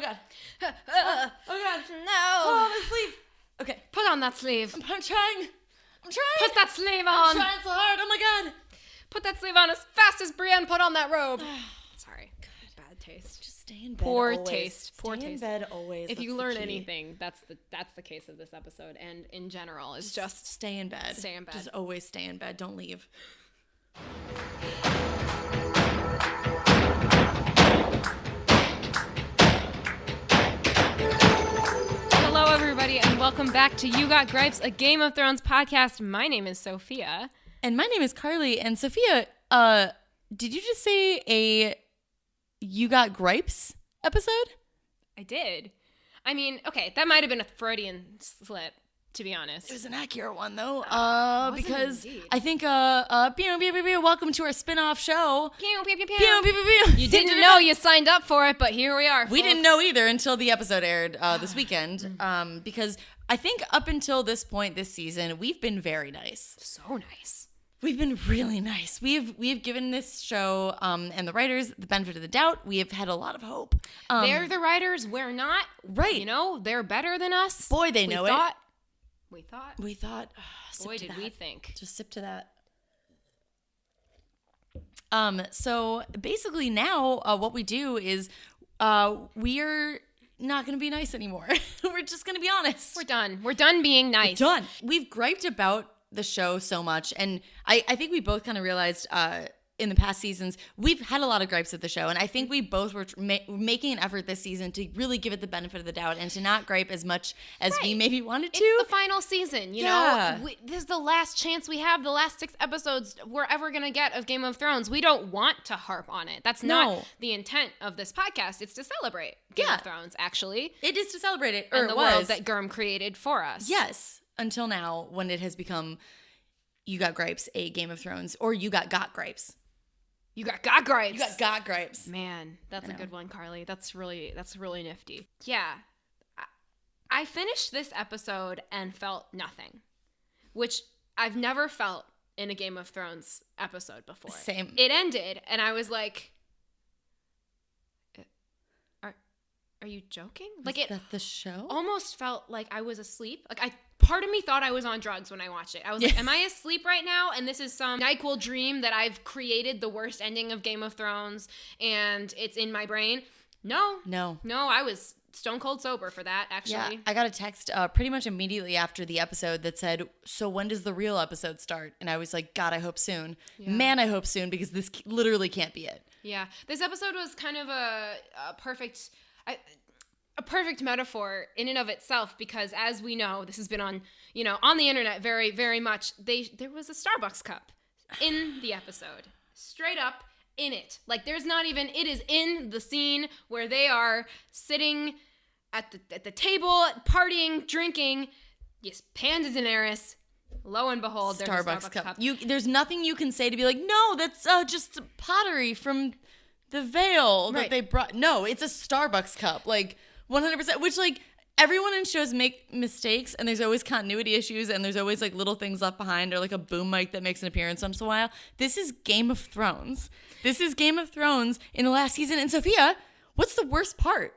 God. Oh God. No. Oh, my sleeve. Okay. Put on that sleeve. I'm trying. Put that sleeve I'm on. trying so hard. Oh my God. Put that sleeve on as fast as Brienne put on that robe. Sorry. Bad taste. Just stay in bed. Poor always. taste. Poor stay taste. in bed always. If That's you the learn key. anything, that's the case of this episode, and in general, is just stay in bed. Stay in bed. Just always stay in bed. Don't leave. Hello, everybody, and welcome back to You Got Gripes, a Game of Thrones podcast. My name is Sophia. And my name is Carly. And Sophia, did you just say a You Got Gripes episode? I did. I mean, okay, that might have been a Freudian slip, to be honest. It was an accurate one, though, was it because indeed? I think, welcome to our spin-off show. Pew, pew, pew, pew. Pew, pew, pew, pew. You didn't know you signed up for it, but here we are. We didn't know either until the episode aired this weekend, because I think up until this point this season, we've been very nice. So nice. We've been really nice. We've given this show and the writers the benefit of the doubt. We have had a lot of hope. They're the writers. We're not. Right. You know, they're better than us. Boy, they know it. We thought. We thought. Boy, did we think. Just sip to that. So basically now what we do is we're not going to be nice anymore. We're just going to be honest. We're done. We're done being nice. We're done. We've griped about the show so much, and I think we both kind of realized in the past seasons we've had a lot of gripes at the show, and I think we both were making an effort this season to really give it the benefit of the doubt and to not gripe as much as we maybe wanted to. It's the final season, you know? This is the last chance we have, the last 6 episodes we're ever going to get of Game of Thrones. We don't want to harp on it. That's not the intent of this podcast. It's to celebrate Game of Thrones, actually. It is to celebrate it, and the world that Gurm created for us. Yes. Until now, when it has become You Got Gripes, a Game of Thrones, or You Got Gripes. You got gripes. You got gripes. Man, that's a good one, Carly. That's really nifty. Yeah. I finished this episode and felt nothing, which I've never felt in a Game of Thrones episode before. Same. It ended, and I was like, are you joking? Like, is that the show? Almost felt like I was asleep. Like, part of me thought I was on drugs when I watched it. I was like, am I asleep right now? And this is some NyQuil dream that I've created the worst ending of Game of Thrones, and it's in my brain. No, I was stone cold sober for that, actually. Yeah, I got a text pretty much immediately after the episode that said, so when does the real episode start? And I was like, God, I hope soon. Yeah. Man, I hope soon, because this literally can't be it. Yeah, this episode was kind of a perfect metaphor in and of itself, because as we know, this has been on the internet very, very much. There was a Starbucks cup in the episode, straight up in it. Like, there's not even, it is in the scene where they are sitting at the table, partying, drinking. Yes, pan to Daenerys. Lo and behold, there's a Starbucks cup. There's nothing you can say to be like, no, that's just pottery from the Vale that they brought. No, it's a Starbucks cup. Like, 100%, which, like, everyone in shows make mistakes, and there's always continuity issues, and there's always, like, little things left behind, or, like, a boom mic that makes an appearance once in a while. This is Game of Thrones. This is Game of Thrones in the last season. And Sophia, what's the worst part?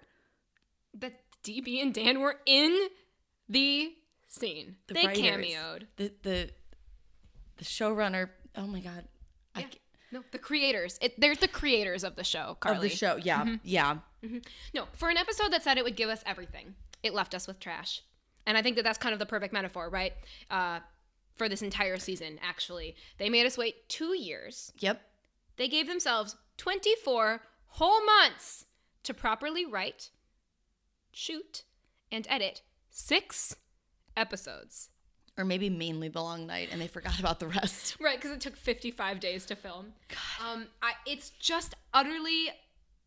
That DB and Dan were in the scene. They writers, cameoed. The showrunner, oh my God. Yeah. No, the creators. They're the creators of the show, Carly. Of the show, yeah. Mm-hmm. Yeah. Mm-hmm. No, for an episode that said it would give us everything, it left us with trash. And I think that's kind of the perfect metaphor, right? For this entire season, actually. They made us wait 2 years. Yep. They gave themselves 24 whole months to properly write, shoot, and edit 6 episodes. Or maybe mainly The Long Night, and they forgot about the rest. Right, because it took 55 days to film. God. It's just utterly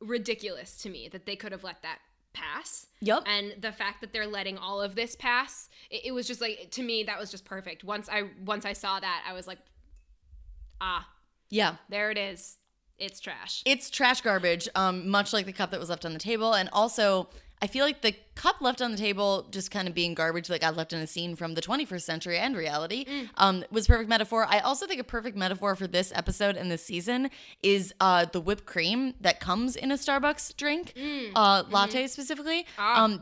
ridiculous to me that they could have let that pass. Yep. And the fact that they're letting all of this pass, it was just like, to me, that was just perfect. Once I saw that, I was like, yeah, there it is. It's trash. It's trash garbage, much like the cup that was left on the table. And also, I feel like the cup left on the table, just kind of being garbage that got left in a scene from the 21st century and reality, was a perfect metaphor. I also think a perfect metaphor for this episode and this season is the whipped cream that comes in a Starbucks drink, latte specifically.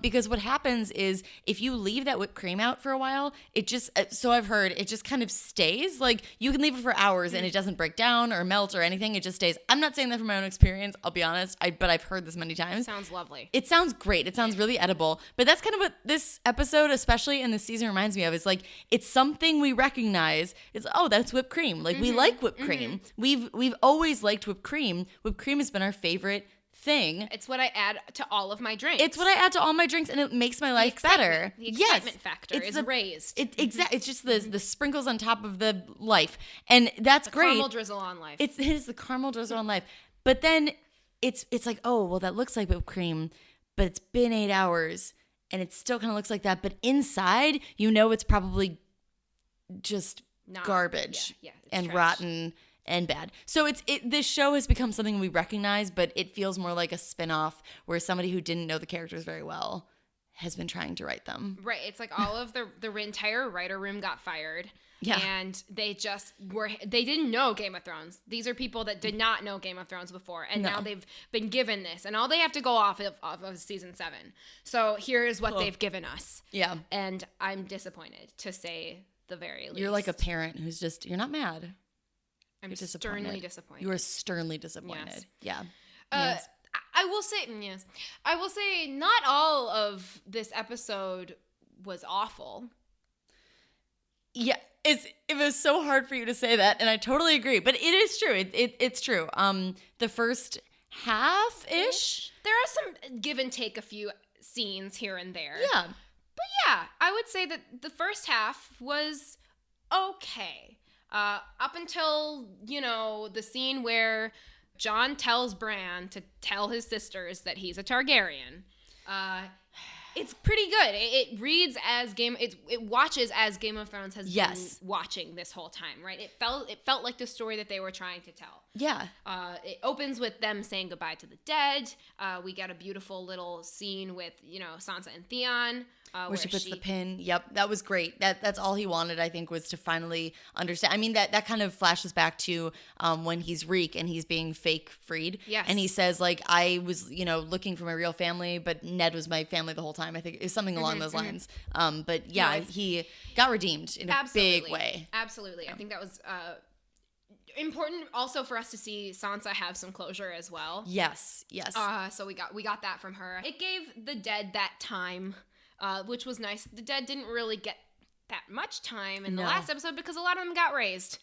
Because what happens is if you leave that whipped cream out for a while, it just, so I've heard, it just kind of stays. Like you can leave it for hours and it doesn't break down or melt or anything. It just stays. I'm not saying that from my own experience, I'll be honest, but I've heard this many times. Sounds lovely. It sounds great. It sounds really edible. But that's kind of what this episode, especially in this season, reminds me of. Is like, it's something we recognize. It's, oh, that's whipped cream. Like we like whipped cream. We've always liked whipped cream. Whipped cream has been our favorite thing. It's what I add to all of my drinks. It's what I add to all my drinks, and it makes my life better. The excitement factor is raised. Exactly. It's just the sprinkles on top of the life, and that's great. Caramel drizzle on life. It is the caramel drizzle on life. But then it's like, oh, well, that looks like whipped cream, but it's been 8 hours, and it still kind of looks like that. But inside, you know, it's probably just garbage and trash. Rotten and bad. So this show has become something we recognize, but it feels more like a spin-off where somebody who didn't know the characters very well has been trying to write them. Right. It's like all of the entire writer room got fired. Yeah. And they didn't know Game of Thrones. These are people that did not know Game of Thrones before. And now they've been given this. And all they have to go off of season 7. So here is what they've given us. Yeah. And I'm disappointed, to say the very least. You're like a parent who's just, you're not mad. I'm sternly disappointed. You are sternly disappointed. Yes. Yeah. Yes. I will say not all of this episode was awful. Yeah, it was so hard for you to say that, and I totally agree. But it is true. It's true. The first half-ish. There are some give and take a few scenes here and there. Yeah. But yeah, I would say that the first half was okay. Up until, the scene where Jon tells Bran to tell his sisters that he's a Targaryen. It's pretty good. It reads as it watches as Game of Thrones has been watching this whole time, right? It felt like the story that they were trying to tell. Yeah. It opens with them saying goodbye to the dead. We get a beautiful little scene with, Sansa and Theon. Where she puts the pin. Yep, that was great. That's all he wanted, I think, was to finally understand. I mean, that kind of flashes back to when he's Reek and he's being fake freed. Yes. And he says, like, I was, looking for my real family, but Ned was my family the whole time. I think it's something along those lines. But yeah, he got redeemed in a big way. Absolutely. I think that was important also for us to see Sansa have some closure as well. Yes. So we got that from her. It gave the dead that time. Which was nice. The dead didn't really get that much time in the last episode because a lot of them got raised.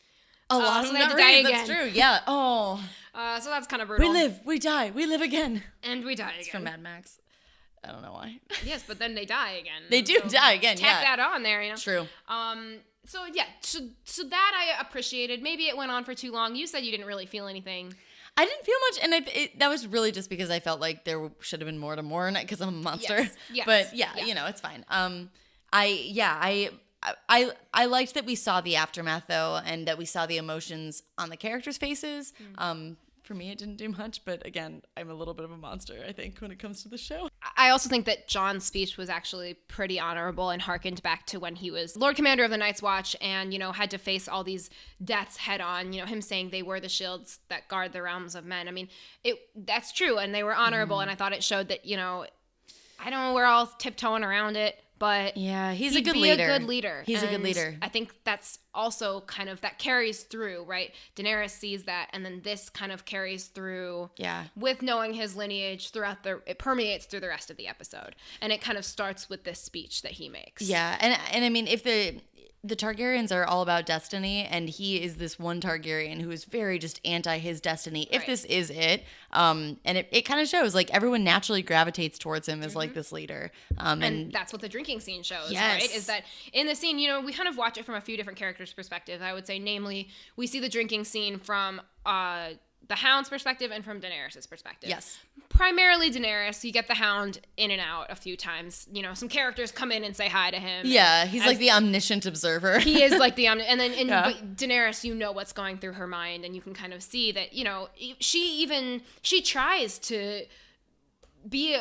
A lot of them got raised, that's true. Yeah. Oh. So that's kind of brutal. We live, we die, we live again. And we die again. It's from Mad Max. I don't know why. Yes, but then they die again. They do die again, tack that on there, True. So yeah, so that I appreciated. Maybe it went on for too long. You said you didn't really feel anything. I didn't feel much, and that was really just because I felt like there should have been more to mourn because I'm a monster. Yes. But yeah, it's fine. I liked that we saw the aftermath though, and that we saw the emotions on the characters' faces. For me, it didn't do much, but again, I'm a little bit of a monster, I think, when it comes to the show. I also think that Jon's speech was actually pretty honorable and harkened back to when he was Lord Commander of the Night's Watch and, had to face all these deaths head on, him saying they were the shields that guard the realms of men. I mean, that's true, and they were honorable, and I thought it showed that, I know we're all tiptoeing around it, but yeah, he's a good leader. He's a good leader. I think that's also kind of, that carries through, right? Daenerys sees that, and then this kind of carries through with knowing his lineage it permeates through the rest of the episode. And it kind of starts with this speech that he makes. Yeah, and I mean, if the Targaryens are all about destiny, and he is this one Targaryen who is very just anti his destiny. If this is it, and it kind of shows, like, everyone naturally gravitates towards him as like this leader. And that's what the drinking scene shows, right? Is that in the scene, we kind of watch it from a few different characters' perspectives. I would say, namely, we see the drinking scene from the Hound's perspective and from Daenerys' perspective. Yes. Primarily Daenerys. You get the Hound in and out a few times. Some characters come in and say hi to him. Yeah, he's like the omniscient observer. He is like the omniscient. But Daenerys, what's going through her mind, and you can kind of see that, she tries to be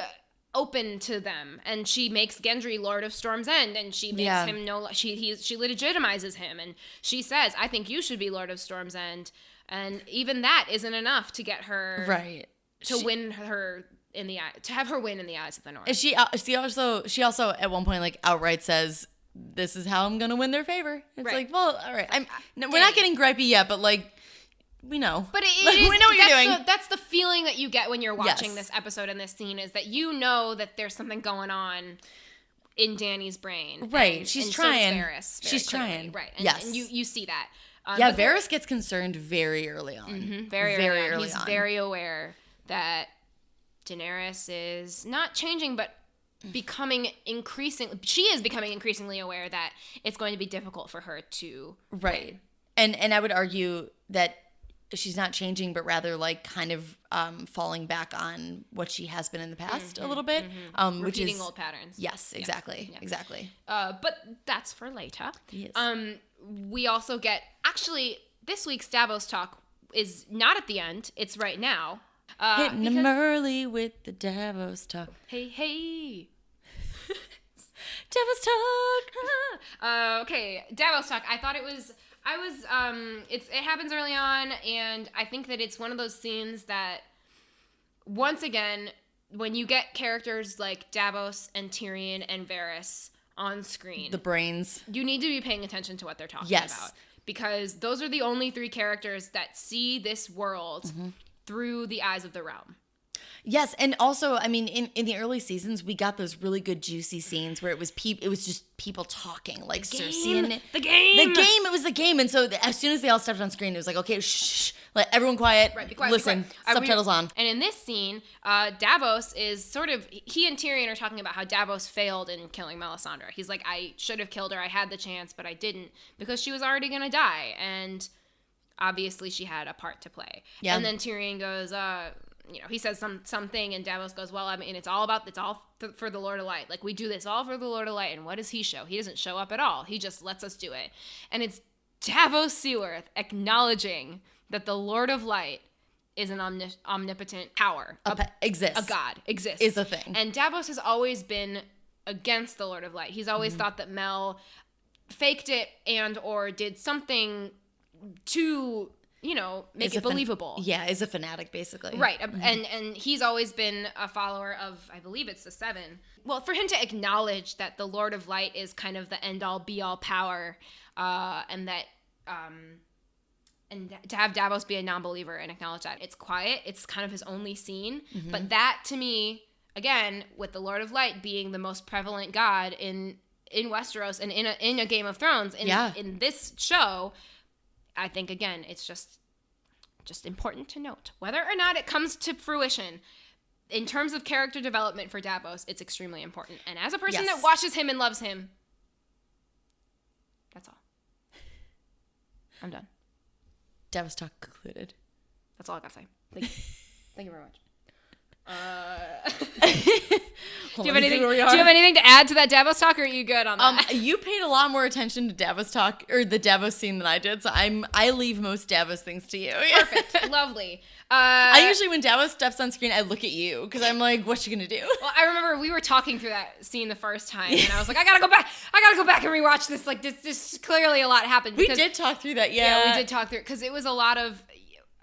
open to them, and she makes Gendry Lord of Storm's End, and she makes him she legitimizes him, and she says, I think you should be Lord of Storm's End, and even that isn't enough to get her to win her in the eye, to have her win in the eyes of the North. And she also at one point like outright says, this is how I'm gonna win their favor. It's like, well, all right, we're not getting gripey yet, but like, we know. But we know what you're doing. That's the feeling that you get when you're watching this episode and this scene, is that you know that there's something going on in Dany's brain. Right. She's trying. So Varys, she's clearly. trying. Right. And, yes. And you see that. Varys gets concerned very early on. Mm-hmm, very early on. He's very aware that Daenerys is not changing, but she is becoming increasingly aware that it's going to be difficult for her to win. And I would argue that she's not changing, but rather like kind of falling back on what she has been in the past a little bit. Which repeating is old patterns. Yes, exactly. Yeah. Exactly. But that's for later. Yes. We also get, actually, this week's Davos talk is not at the end. It's right now. Hitting them early with the Davos talk. Hey. Davos talk. Okay, Davos talk. I thought it happens early on, and I think that it's one of those scenes that, once again, when you get characters like Davos and Tyrion and Varys on screen, the brains, you need to be paying attention to what they're talking about, because those are the only three characters that see this world through the eyes of the realm. Yes, and also, I mean, in the early seasons, we got those really good juicy scenes where it was just people talking, like Cersei and the game. It was the game, and so as soon as they all stepped on screen, it was like, okay, shh, let everyone quiet. Right, be quiet. Listen, subtitles on. And in this scene, Davos is he and Tyrion are talking about how Davos failed in killing Melisandre. He's like, I should have killed her. I had the chance, but I didn't, because she was already gonna die, and obviously she had a part to play. Yeah. And then Tyrion goes, he says something, and Davos goes, well, I mean, it's all for the Lord of Light. Like, we do this all for the Lord of Light, and what does he show? He doesn't show up at all. He just lets us do it. And it's Davos Seaworth acknowledging that the Lord of Light is an omnipotent power. Exists. A god. Exists. Is a thing. And Davos has always been against the Lord of Light. He's always thought that Mel faked it and or did something to, make it believable. Is a fanatic, basically. Right. And he's always been a follower of, I believe it's the Seven. Well, for him to acknowledge that the Lord of Light is kind of the end-all, be-all power, and that, and to have Davos be a non-believer and acknowledge that. It's quiet. It's kind of his only scene. But that, to me, again, with the Lord of Light being the most prevalent god in Westeros and in a Game of Thrones, in this show, I think, again, it's just important to note. Whether or not it comes to fruition, in terms of character development for Davos, it's extremely important. And as a person that watches him and loves him, that's all. I'm done. Davos talk concluded. That's all I gotta say. Thank you very much. Do you have anything to add to that Davos talk, or are you good on that? You paid a lot more attention to Davos talk, or the Davos scene, than I did, so I leave most Davos things to you. Perfect. Lovely. I usually, when Davos steps on screen, I look at you, because I'm like, what's she gonna do? Well, I remember we were talking through that scene the first time, and I was like, I gotta go back and rewatch this. Like, this clearly a lot happened. We did talk through that, Yeah, we did talk through it, because it was a lot of,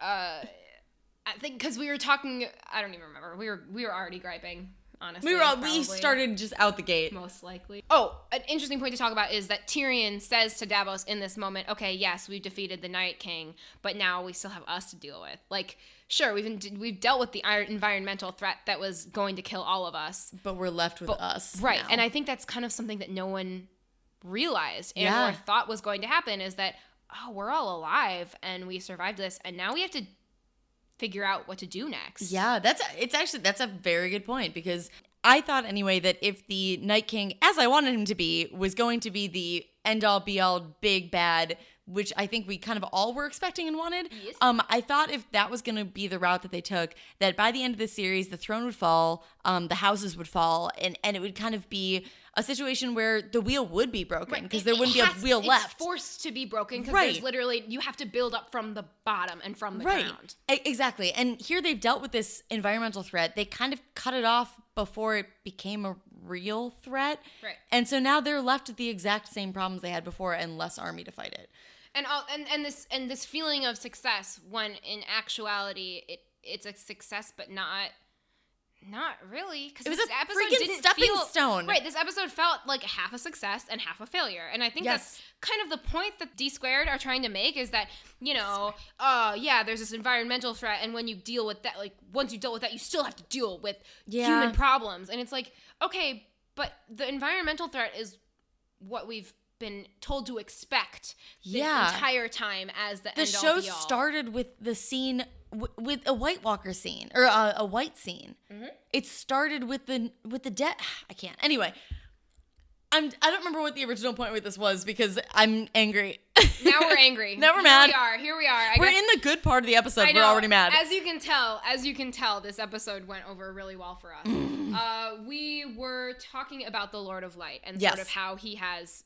I think, because we were talking, I don't even remember. We were already griping, honestly. We started just out the gate. Most likely. Oh, an interesting point to talk about is that Tyrion says to Davos in this moment, okay, yes, we've defeated the Night King, but now we still have us to deal with. Like, sure, we've dealt with the environmental threat that was going to kill all of us. But we're left with us. Right, now. And I think that's kind of something that no one realized or thought was going to happen, is that, oh, we're all alive, and we survived this, and now we have to figure out what to do next. Yeah, that's a very good point, because I thought anyway that if the Night King, as I wanted him to be, was going to be the end-all be-all big bad, which I think we kind of all were expecting and wanted. Yes. I thought if that was going to be the route that they took, that by the end of the series, the throne would fall, the houses would fall, and it would kind of be a situation where the wheel would be broken, because there wouldn't be a wheel left. It's forced to be broken, because there's literally, you have to build up from the bottom and from the ground. Exactly. And here they've dealt with this environmental threat. They kind of cut it off before it became a real threat. Right. And so now they're left with the exact same problems they had before and less army to fight it. And this feeling of success, when in actuality it's a success, but not really, because it was this a episode freaking didn't stepping stone. Right, this episode felt like half a success and half a failure, and I think that's kind of the point that D Squared are trying to make, is that, you know, there's this environmental threat, and when you deal with that, like, once you deal with that, you still have to deal with human problems, and it's like, okay, but the environmental threat is what we've been told to expect this entire time as the end all be all. The show started with the scene with a White Walker scene, or a white scene. Mm-hmm. It started with the dead. I can't. Anyway, I don't remember what the original point with this was, because I'm angry. Now we're angry. Now we're mad. Here we are. We're in the good part of the episode. We're already mad. As you can tell, this episode went over really well for us. We were talking about the Lord of Light and sort of how he has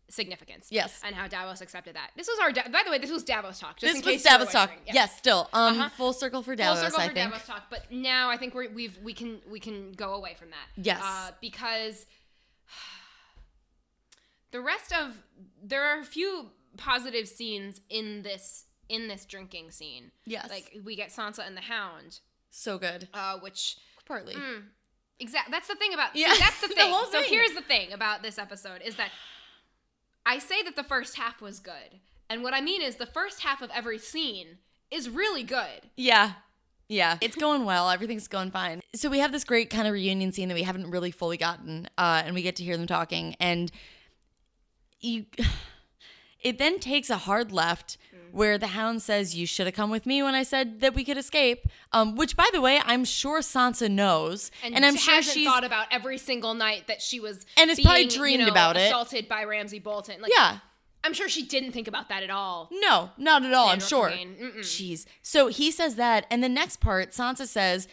significance. Yes. And how Davos accepted that. This was by the way, this was Davos talk. Just this in case was Davos talk. Yeah. Yes, still. Full circle for Davos, Full circle I for think. Davos talk, but now I think we can go away from that. Yes. Because there are a few positive scenes in this drinking scene. Yes. Like, we get Sansa and the Hound. So good. Which partly. Exactly. That's the thing about. Yeah. See, that's the thing. whole So thing. here's the thing about this episode is that I say that the first half was good, and what I mean is the first half of every scene is really good. Yeah. Yeah, it's going well. Everything's going fine. So we have this great kind of reunion scene that we haven't really fully gotten, and we get to hear them talking, and it then takes a hard left where the Hound says, "You should have come with me when I said that we could escape," which, by the way, I'm sure Sansa knows, and I'm sure she's thought about every single night that she was and has probably dreamed about it, assaulted by Ramsay Bolton. Like, yeah. I'm sure she didn't think about that at all. No, not at all, I'm sure. Clegane. Jeez. So he says that, and the next part, Sansa says,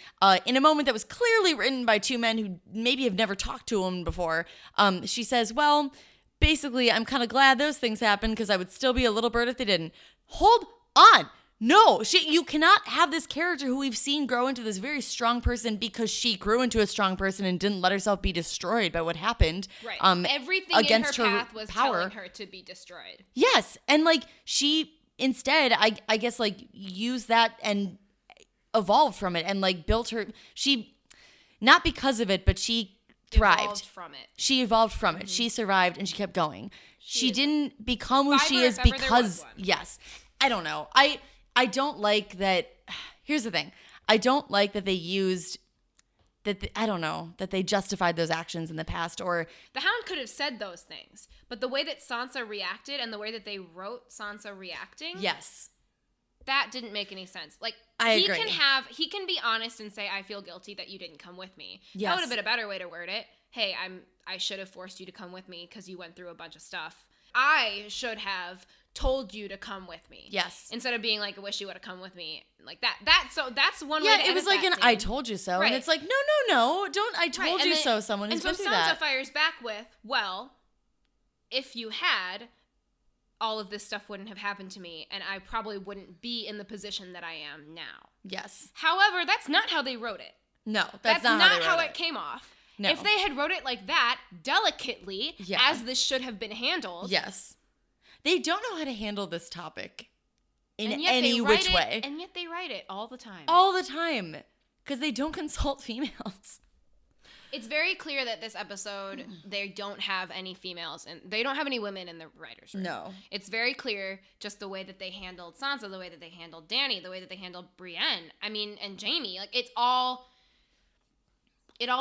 in a moment that was clearly written by two men who maybe have never talked to him before, she says, well, basically, I'm kind of glad those things happened, because I would still be a little bird if they didn't. Hold on. No, you cannot have this character who we've seen grow into this very strong person because she grew into a strong person and didn't let herself be destroyed by what happened. Right. Everything against in her path was power. telling her to be destroyed. Yes. And like she instead, I guess, like used that and evolved from it and like built she, not because of it, but she thrived. Evolved from it. She evolved from it. She survived and she kept going. She didn't become who she is because, yes. I don't know. I don't like that. Here's the thing. I don't like that they used that. I don't know that they justified those actions in the past, or the Hound could have said those things, but the way that Sansa reacted and the way that they wrote Sansa reacting, yes, that didn't make any sense. Like, I agree. He can be honest and say, I feel guilty that you didn't come with me. Yes. That would have been a better way to word it. Hey, I should have forced you to come with me because you went through a bunch of stuff. I should have told you to come with me. Yes. Instead of being like, I wish you would have come with me. Like that. So that's one way to it was like an scene. I told you so. Right. And it's like, no. Don't I told you so. Someone who's been through that. And so Sansa fires back with, well, if you had, all of this stuff wouldn't have happened to me, and I probably wouldn't be in the position that I am now. Yes. However, that's not how they wrote it. No, that's not how it came off. No. If they had wrote it like that, delicately, as this should have been handled. Yes. They don't know how to handle this topic in any which way. And yet they write it all the time. All the time. Because they don't consult females. It's very clear that this episode, they don't have any females, and they don't have any women in the writers' room. No. It's very clear just the way that they handled Sansa, the way that they handled Dany, the way that they handled Brienne. I mean, and Jaime. Like, it all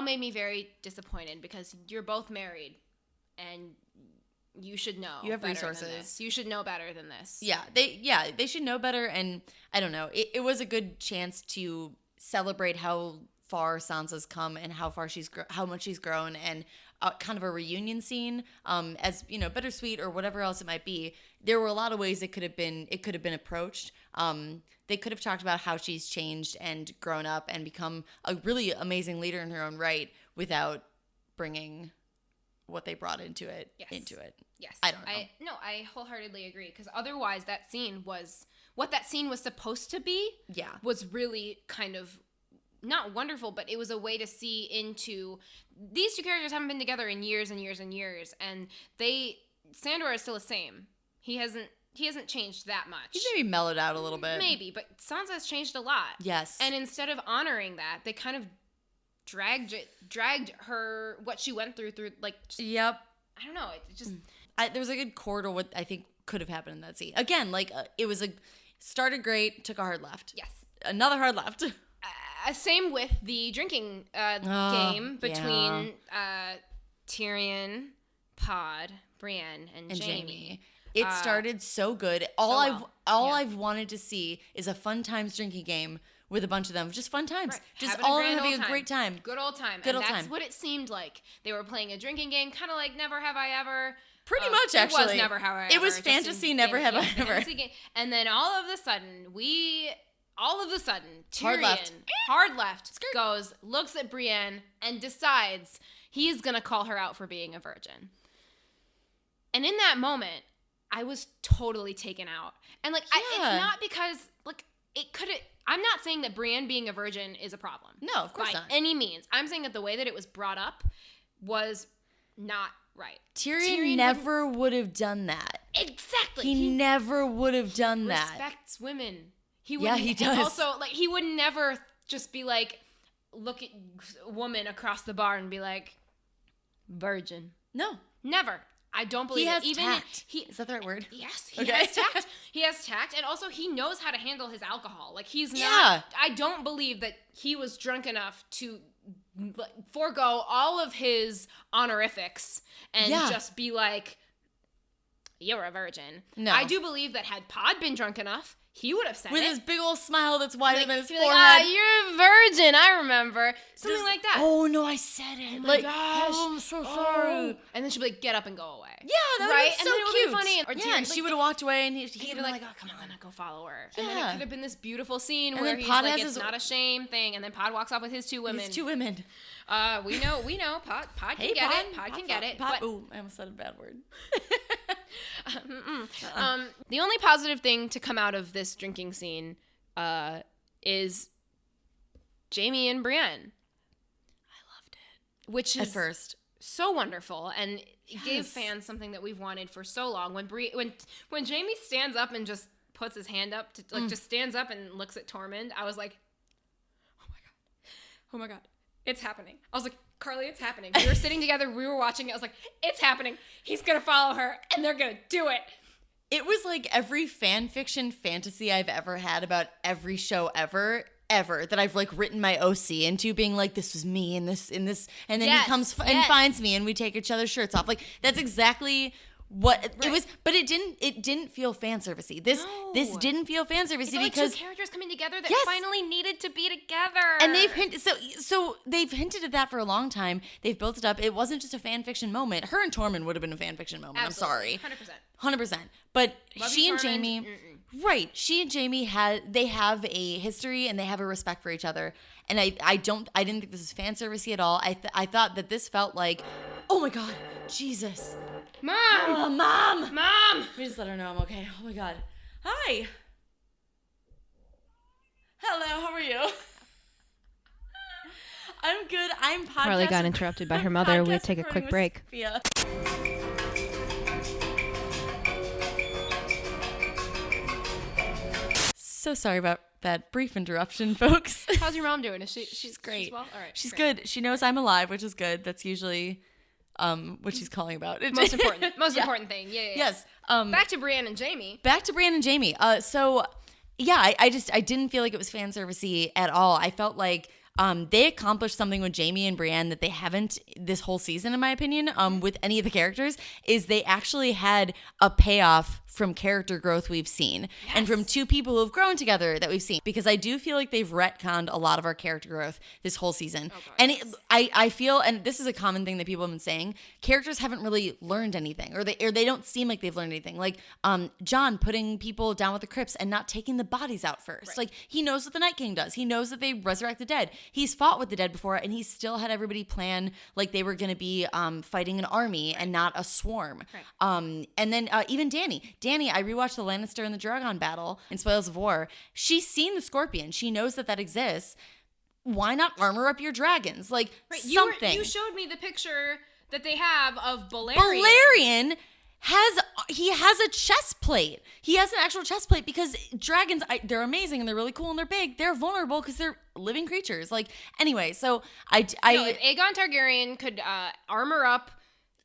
made me very disappointed because you're both married, and you should know. You have better resources. Than this. You should know better than this. Yeah, they should know better, and I don't know. It was a good chance to celebrate how far Sansa's come and how far how much she's grown, and kind of a reunion scene, as you know, bittersweet or whatever else it might be. There were a lot of ways it could have been approached. They could have talked about how she's changed and grown up and become a really amazing leader in her own right without bringing what they brought into it. Yes. I don't know. I wholeheartedly agree, because otherwise that scene was what that scene was supposed to be. Yeah. Was really kind of not wonderful, but it was a way to see into these two characters haven't been together in years and years and years, and Sandor is still the same. He hasn't changed that much. He's maybe mellowed out a little bit. Maybe, but Sansa has changed a lot. Yes. And instead of honoring that, they kind of dragged her, what she went through like. Yep. I don't know. It just. There was a good corridor what I think could have happened in that scene. Again, like it was started great, took a hard left. Yes. Another hard left. Same with the drinking game between Tyrion, Pod, Brienne, and Jaime. It started so good. I've wanted to see is a fun times drinking game with a bunch of them. Just fun times. Right. Just all having a great time. Good old time. That's what it seemed like. They were playing a drinking game, kind of like Never Have I Ever. Pretty much, actually. It was Never Have I Ever. It was fantasy Never Have I Ever. And then all of a sudden, Tyrion, hard left, goes, looks at Brienne, and decides he's going to call her out for being a virgin. And in that moment, I was totally taken out. And, like, it's not because, like, it could have... I'm not saying that Brienne being a virgin is a problem. No, of course not. By any means. I'm saying that the way that it was brought up was not right. Tyrion never would have done that. Exactly. He never would have done that. Respects women. He does. Also, like, he would never just be like, look at a woman across the bar and be like, virgin. No. Never. I don't believe he has it. Even tact. Is that the right word? Yes, he has tact. He has tact, and also he knows how to handle his alcohol. Like, he's not. I don't believe that he was drunk enough to forego all of his honorifics and just be like, "You're a virgin." No, I do believe that had Pod been drunk enough, he would have said with it. his big old smile that's wider than his forehead. Like, you're a virgin. I remember something like that. Oh no, I said it. Oh my gosh. Oh, I'm so sorry. And then she'd be like, "Get up and go away." Yeah, that would be so and then cute. it would be funny. And she would have walked away, and he'd be like, "Oh, come I'm on, gonna go follow her." Yeah. And then it could have been this beautiful scene and where then he's Pod like, has "It's not a shame thing," and then Pod walks off with his two women. His two women. We know. Pod can get it. Pod can get it. But ooh, I almost said a bad word. The only positive thing to come out of this drinking scene is Jaime and Brienne. I loved it. Which is at first so wonderful, and it gave fans something that we've wanted for so long. When Jaime stands up and just puts his hand up to just stands up and looks at Tormund, I was like, oh my god, it's happening. I was like, Carly, it's happening. We were sitting together, we were watching it. I was like, it's happening. He's gonna follow her, and they're gonna do it. It was like every fan fiction fantasy I've ever had about every show ever that I've like written my OC into, being like, this was me in this, and then he comes and finds me and we take each other's shirts off. Like, that's exactly what it was, but it didn't feel fan servicey. This didn't feel fan servicey because two characters coming together that finally needed to be together. And they've hinted so they've hinted at that for a long time. They've built it up. It wasn't just a fan fiction moment. Her and Tormund would have been a fan fiction moment. Absolutely. I'm sorry. 100%. But she and Jaime, right? She and Jaime have a history and they have a respect for each other. And I didn't think this was fan servicey at all. I thought that this felt like, oh my god, Jesus. Mom! Mom! Mom! We just let her know I'm okay. Oh my god. Hi. Hello, how are you? I'm good. I'm podcasting. Carly got interrupted by her mother. We'll take a quick break. Sophia. So sorry about that brief interruption, folks. How's your mom doing? She's great. She's well? All right. She's good. She knows I'm alive, which is good. That's usually what she's calling about. Most important thing. Yeah. Yes. Back to Brienne and Jaime. So yeah, I didn't feel like it was fan servicey at all. I felt like they accomplished something with Jaime and Brienne that they haven't this whole season, in my opinion, with any of the characters, is they actually had a payoff from character growth we've seen and from two people who have grown together that we've seen, because I do feel like they've retconned a lot of our character growth this whole season. And I feel, and this is a common thing that people have been saying, characters haven't really learned anything, or they don't seem like they've learned anything. Like Jon putting people down with the crypts and not taking the bodies out first. Right. Like, he knows what the Night King does. He knows that they resurrect the dead. He's fought with the dead before, and he still had everybody plan like they were going to be fighting an army and not a swarm. Right. And then even Dany, I rewatched the Lannister and the Dragon battle in Spoils of War. She's seen the Scorpion. She knows that exists. why not armor up your dragons? Like, something. You showed me the picture that they have of Balerion. Balerion has a chest plate. He has an actual chest plate because dragons, they're amazing and they're really cool and they're big. They're vulnerable because they're living creatures. Like, anyway, so if Aegon Targaryen could armor up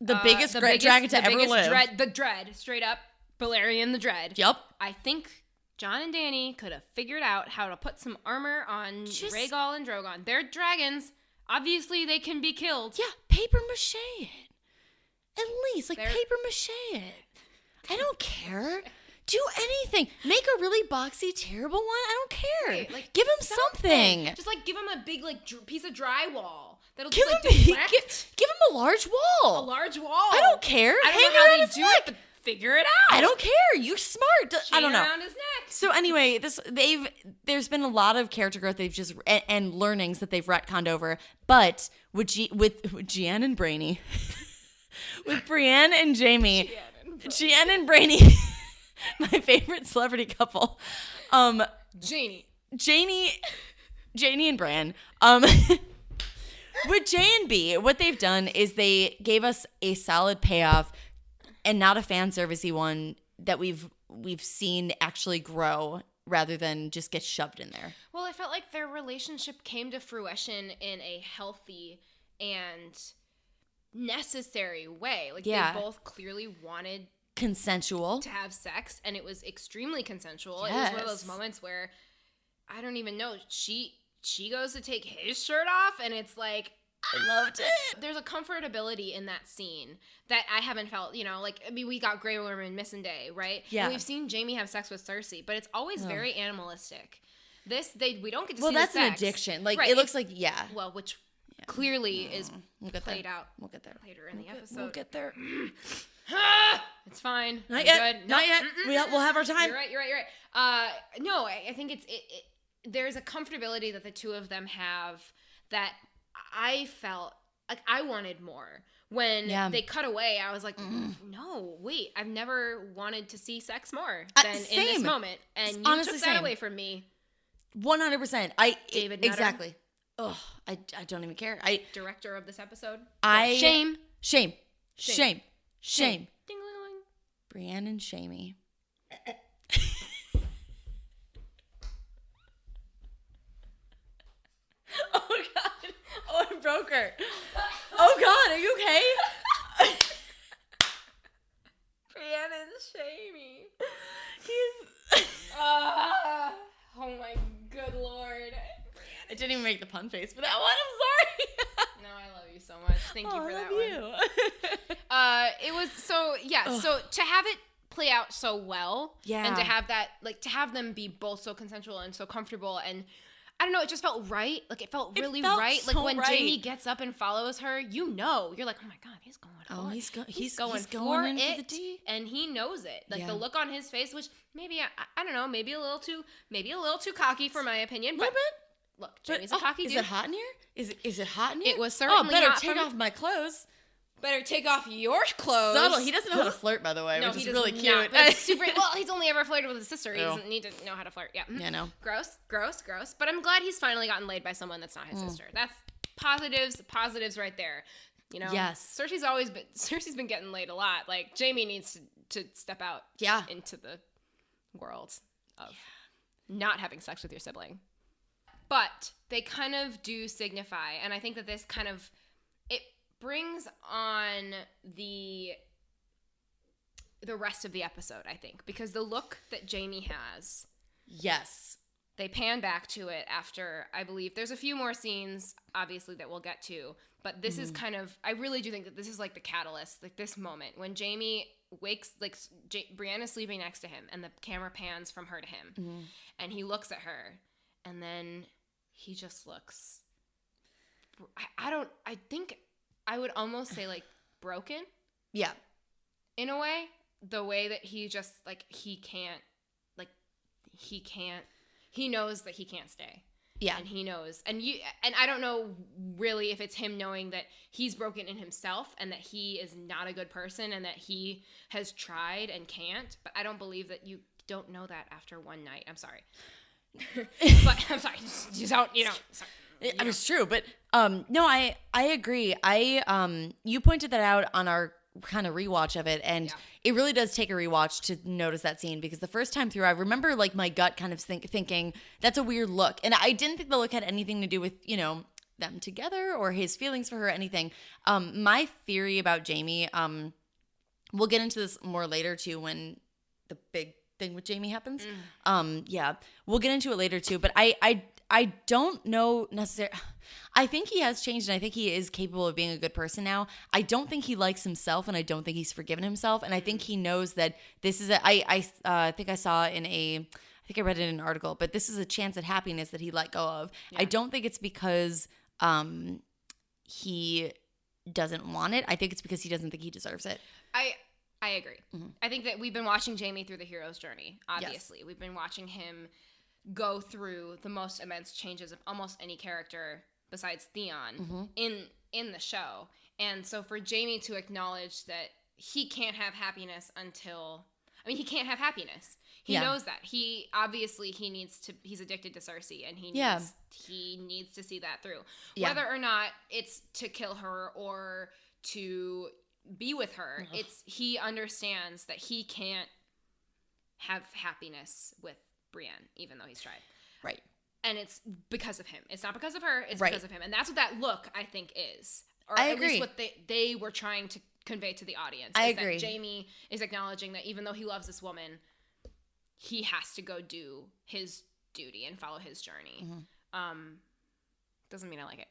the biggest dragon to ever live. The Dread, straight up, Balerion the Dread. Yep. I think Jon and Dany could have figured out how to put some armor on Rhaegal and Drogon. They're dragons. Obviously, they can be killed. Yeah, paper mache it. At least, paper mache it. I don't care. Do anything. Make a really boxy, terrible one. I don't care. Right, give him something. Just give him a big piece of drywall. That'll give just him a large wall. A large wall. I don't care. I don't know how they do it, but figure it out. I don't care. You're smart. I don't know. Around his neck. So anyway, there's been a lot of character growth and learnings that they've retconned over, but with Gianne and Brainy, with Brienne and Jamie, Gianne and Brainy, my favorite celebrity couple, Janie and Bran, with J and B, what they've done is they gave us a solid payoff and not a fan servicey one that we've seen actually grow rather than just get shoved in there. Well, I felt like their relationship came to fruition in a healthy and necessary way. They both clearly wanted consensual to have sex, and it was extremely consensual. Yes. It was one of those moments where I don't even know, she goes to take his shirt off, and it's like, I loved it. There's a comfortability in that scene that I haven't felt, we got Grey Worm and Missandei, right? Yeah. And we've seen Jaime have sex with Cersei, but it's always very animalistic. We don't get to see Well, that's the sex. an addiction. Right. It looks like, yeah. Well, which clearly is played there. out We'll get there. later in the episode. We'll get there. It's fine. Not yet. Good. Not yet. We'll have our time. You're right. No, I think there's a comfortability that the two of them have that I felt like I wanted more. When they cut away, I was like, no, wait, I've never wanted to see sex more than in this moment. And you honestly, took that away from me. 100%. David Nutter. Exactly. Oh, I don't even care. Director of this episode. Shame. Ding-a-ling. Brienne and Shamey. Oh, God. Oh, I broke her. Oh, God. Are you okay? Brienne and Shamey. Oh, my good Lord. I didn't even make the pun face for that one. I'm sorry. No, I love you so much. Thank you for that one. It was so, so to have it play out so well, and to have that, to have them be both so consensual and so comfortable, and I don't know, it just felt right. It felt really right. So when right. Jaime gets up and follows her, you're like, oh my God, he's going for it. He's going in for the D. And he knows it. The look on his face, which maybe, I don't know, maybe a little too cocky for my opinion. A little bit. Look, Jaime's a cocky dude. Is it hot in here? Is it hot in here? It was certainly better hot take off my clothes. Better take off your clothes. Subtle. He doesn't know how to flirt, by the way, which is really cute. Well, he's only ever flirted with his sister. He doesn't need to know how to flirt. Yeah. Yeah, no. Gross. But I'm glad he's finally gotten laid by someone that's not his sister. That's positives right there. Yes. Cersei's been getting laid a lot. Jaime needs to step out into the world of not having sex with your sibling. But they kind of do signify, and I think that this kind of, it brings on the rest of the episode, I think, because the look that Jaime has. Yes. They pan back to it after, I believe, there's a few more scenes, obviously, that we'll get to, but this is kind of, I really do think that this is the catalyst, this moment, when Jaime wakes, Brienne is sleeping next to him, and the camera pans from her to him, and he looks at her, and then he just looks, I think I would almost say broken. Yeah. In a way, the way that he just he knows that he can't stay. Yeah. And he knows, and I don't know really if it's him knowing that he's broken in himself and that he is not a good person and that he has tried and can't, but I don't believe that you don't know that after one night. I'm sorry. But I'm sorry, you don't, sorry. It's true, but no, I agree. You pointed that out on our kind of rewatch of it, and it really does take a rewatch to notice that scene, because the first time through I remember like my gut kind of thinking that's a weird look, and I didn't think the look had anything to do with, you know, them together or his feelings for her or anything. My theory about Jamie, we'll get into this more later too when the big thing with Jamie happens. We'll get into it later too, but I don't know necessarily. I think he has changed, and I think he is capable of being a good person now. I don't think he likes himself, and I don't think he's forgiven himself. And I think he knows that this is I think I saw in I read it in an article, but this is a chance at happiness that he let go of. Yeah. I don't think it's because he doesn't want it. I think it's because he doesn't think he deserves it. I agree. Mm-hmm. I think that we've been watching Jamie through the hero's journey, obviously. Yes. We've been watching him go through the most immense changes of almost any character besides Theon in the show. And so for Jamie to acknowledge that he can't have happiness he can't have happiness. He knows that. He's addicted to Cersei, and he needs to see that through. Yeah. Whether or not it's to kill her or to be with her, he understands that he can't have happiness with Brienne, even though he's tried. Right. And it's because of him. It's not because of her. It's because of him. And that's what that look, I think, is. Or I at agree. least what they were trying to convey to the audience. I agree. That Jamie is acknowledging that even though he loves this woman, he has to go do his duty and follow his journey. Mm-hmm. Doesn't mean I like it.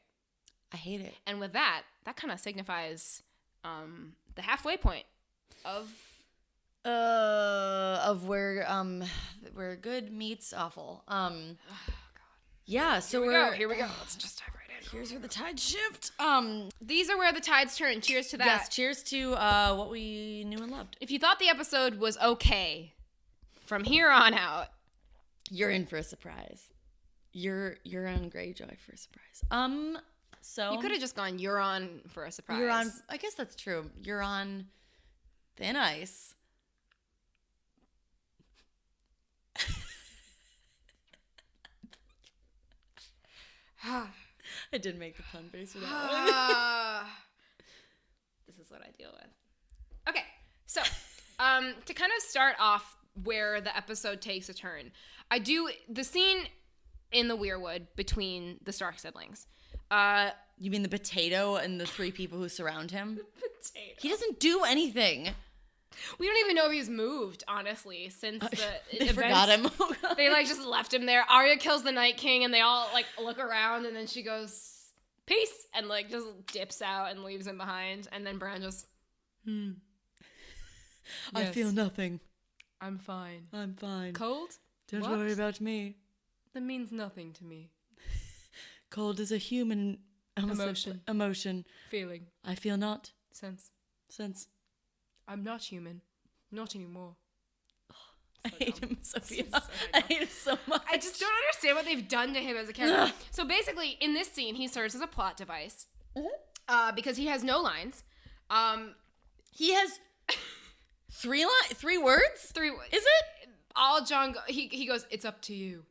I hate it. And with that kind of signifies the halfway point of where good meets awful. Oh, God. Yeah, so here we go. Let's just dive right in. Here's where the tides shift. These are where the tides turn. Cheers to that. Yes, cheers to what we knew and loved. If you thought the episode was okay, from here on out, you're in for a surprise. You're on Greyjoy for a surprise. So you could have just gone, you're on for a surprise. You're on, I guess that's true. You're on thin ice. I did make the pun face for that one. This is what I deal with. Okay, so to kind of start off where the episode takes a turn, the scene in the Weirwood between the Stark siblings. You mean the potato and the three people who surround him? The potato. He doesn't do anything. We don't even know if he's moved, honestly, since they forgot him. They just left him there. Arya kills the Night King, and they all look around, and then she goes, "Peace," and just dips out and leaves him behind. And then Bran just, Yes. I feel nothing. I'm fine. I'm fine. Cold? Don't worry about me. That means nothing to me. Cold is a human emotion. Feeling. I feel not. Sense. I'm not human. Not anymore. I hate him, Sophia. I hate him so much. I just don't understand what they've done to him as a character. So basically, in this scene, he serves as a plot device because he has no lines. He has three words? 3 Is it? All Jon, he goes, "It's up to you."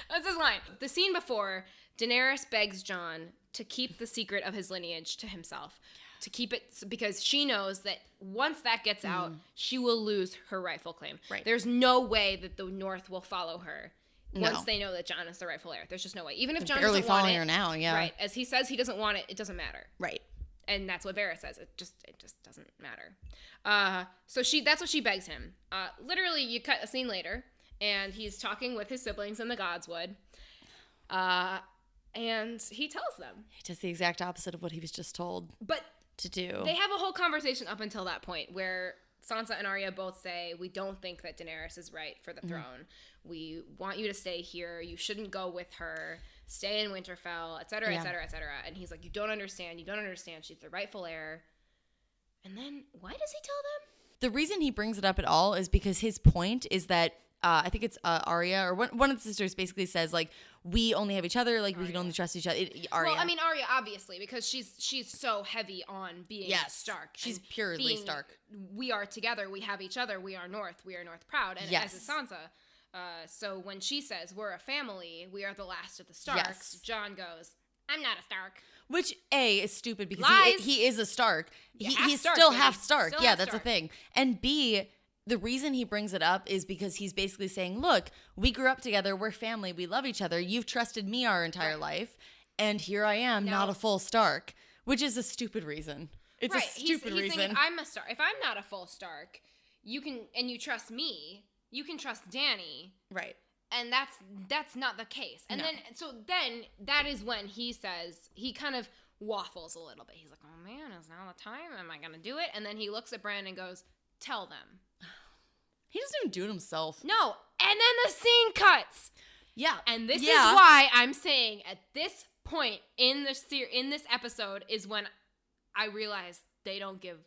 That's his line. The scene before, Daenerys begs Jon to keep the secret of his lineage to himself. To keep it, because she knows that once that gets out, she will lose her rightful claim. Right. There's no way that the North will follow her once they know that Jon is the rightful heir. There's just no way. Even if Jon doesn't want it. Barely following her now, yeah. Right. As he says he doesn't want it, it doesn't matter. Right. And that's what Varys says. It just doesn't matter. So that's what she begs him. Literally, you cut a scene later, and he's talking with his siblings in the Godswood. And he tells them. He does the exact opposite of what he was just told. But to do. They have a whole conversation up until that point where Sansa and Arya both say, we don't think that Daenerys is right for the throne. We want you to stay here. You shouldn't go with her. Stay in Winterfell, etc., etc., etc. And he's like, you don't understand. She's the rightful heir. And then why does he tell them? The reason he brings it up at all is because his point is that I think it's Arya or one of the sisters basically says we only have each other, we can only trust each other. Arya. Well, I mean Arya obviously because she's so heavy on being Stark. She's purely Stark. We are together. We have each other. We are North. We are North proud. And as is Sansa. So when she says, we're a family, we are the last of the Starks, Jon goes, I'm not a Stark. Which, A, is stupid because he is a Stark. He's Stark, still baby. half Stark. Still yeah, half that's Stark. the thing. And B, the reason he brings it up is because he's basically saying, look, we grew up together. We're family. We love each other. You've trusted me our entire life. And here I am, not a full Stark, which is a stupid reason. It's a stupid reason. He's saying, I'm a Stark. If I'm not a full Stark, you trust me, you can trust Dany. Right. And that's not the case. And then that is when he says, he kind of waffles a little bit. He's like, oh man, is now the time? Am I going to do it? And then he looks at Bran and goes, tell them. He doesn't even do it himself. No. And then the scene cuts. Yeah. And this is why I'm saying at this point in this episode is when I realized they don't give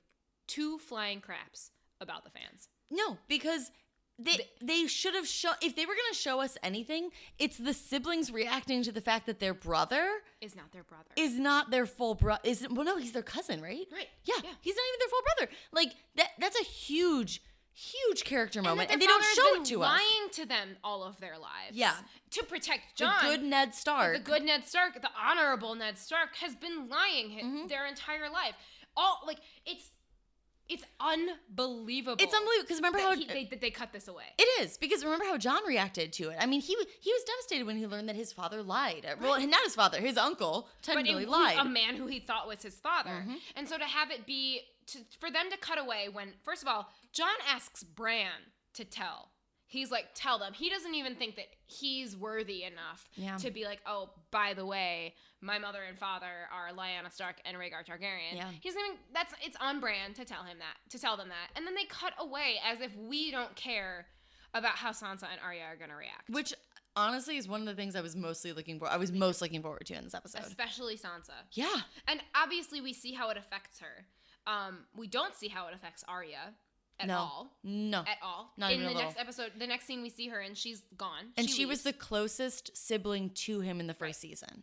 two flying craps about the fans. No, because they should have shown, if they were going to show us anything, it's the siblings reacting to the fact that their brother is not their brother. Is not their full brother. Well, no, he's their cousin, right? Right. Yeah. He's not even their full brother. Like that's a huge character moment, and they don't show it to us. Lying to them all of their lives. Yeah. To protect Jon. The good Ned Stark. The good Ned Stark, the honorable Ned Stark, has been lying their entire life. It's unbelievable. It's unbelievable because remember how they cut this away. It is because remember how Jon reacted to it. I mean, he was devastated when he learned that his father lied. Right. Well, not his father, his uncle technically lied. A man who he thought was his father, and so to have it be for them to cut away when first of all Jon asks Bran to tell. He's like, tell them. He doesn't even think that he's worthy enough to be like, oh, by the way, my mother and father are Lyanna Stark and Rhaegar Targaryen. Yeah. He doesn't even, it's on Bran to tell them that. And then they cut away as if we don't care about how Sansa and Arya are going to react. Which honestly is one of the things I was most looking forward to in this episode. Especially Sansa. Yeah. And obviously we see how it affects her. We don't see how it affects Arya. At all. Not even a little. In the next episode, the next scene we see her and she's gone. And she was the closest sibling to him in the first season.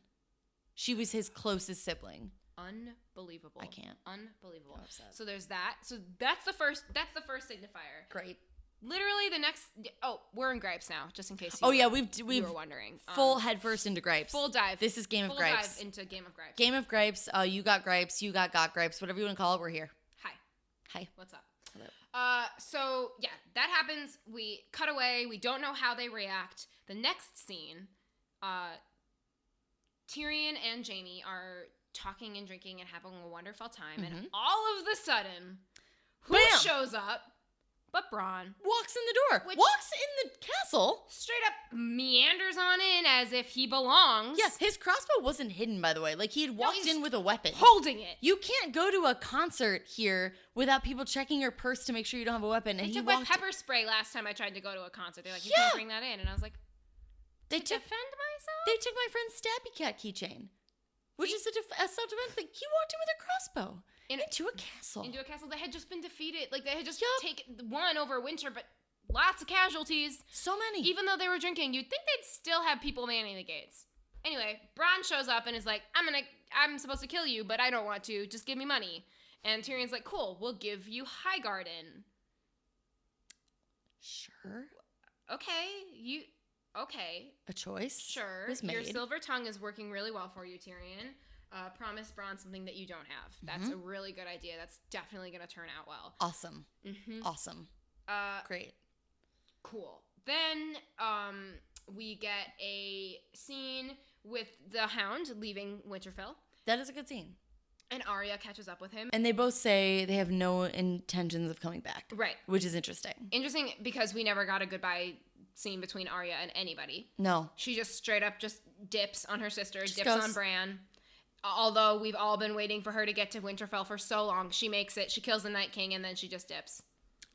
She was his closest sibling. Unbelievable. I can't. Unbelievable. So there's that. So that's the first signifier. Great. Literally the next we're in gripes now, just in case you were wondering. Full head first into gripes. Full dive. This is Game of Gripes. Full dive into Game of Gripes. Game of Gripes. You got gripes, you got gripes, whatever you want to call it, we're here. Hi. What's up? So yeah, that happens. We cut away. We don't know how they react. The next scene, Tyrion and Jaime are talking and drinking and having a wonderful time. And all of a sudden, who shows up but Bronn? Walks in the door. Walks in the castle. Straight up meanders on in as if he belongs. Yes, his crossbow wasn't hidden, by the way. Like, he had walked in with a weapon. Holding it. You can't go to a concert here without people checking your purse to make sure you don't have a weapon. And they took my pepper spray last time I tried to go to a concert. They're like, you can't bring that in. And I was like, defend myself? They took my friend's Stabby Cat keychain, which is a self-defense thing. He walked in with a crossbow. Into a castle. Into a castle that had just been defeated. Like, they had just won over winter, but lots of casualties. So many. Even though they were drinking, you'd think they'd still have people manning the gates. Anyway, Bronn shows up and is like, I'm supposed to kill you, but I don't want to. Just give me money. And Tyrion's like, cool, we'll give you Highgarden. Sure. Okay. A choice. Sure. Was made. Your silver tongue is working really well for you, Tyrion. Promise Bronn something that you don't have. That's a really good idea. That's definitely going to turn out well. Awesome. Awesome. Great. Cool. Then we get a scene with the Hound leaving Winterfell. That is a good scene. And Arya catches up with him. And they both say they have no intentions of coming back. Right. Which is interesting. Interesting because we never got a goodbye scene between Arya and anybody. No. She just straight up just dips on her sister, dips on Bran. Although we've all been waiting for her to get to Winterfell for so long. She makes it, she kills the Night King, and then she just dips.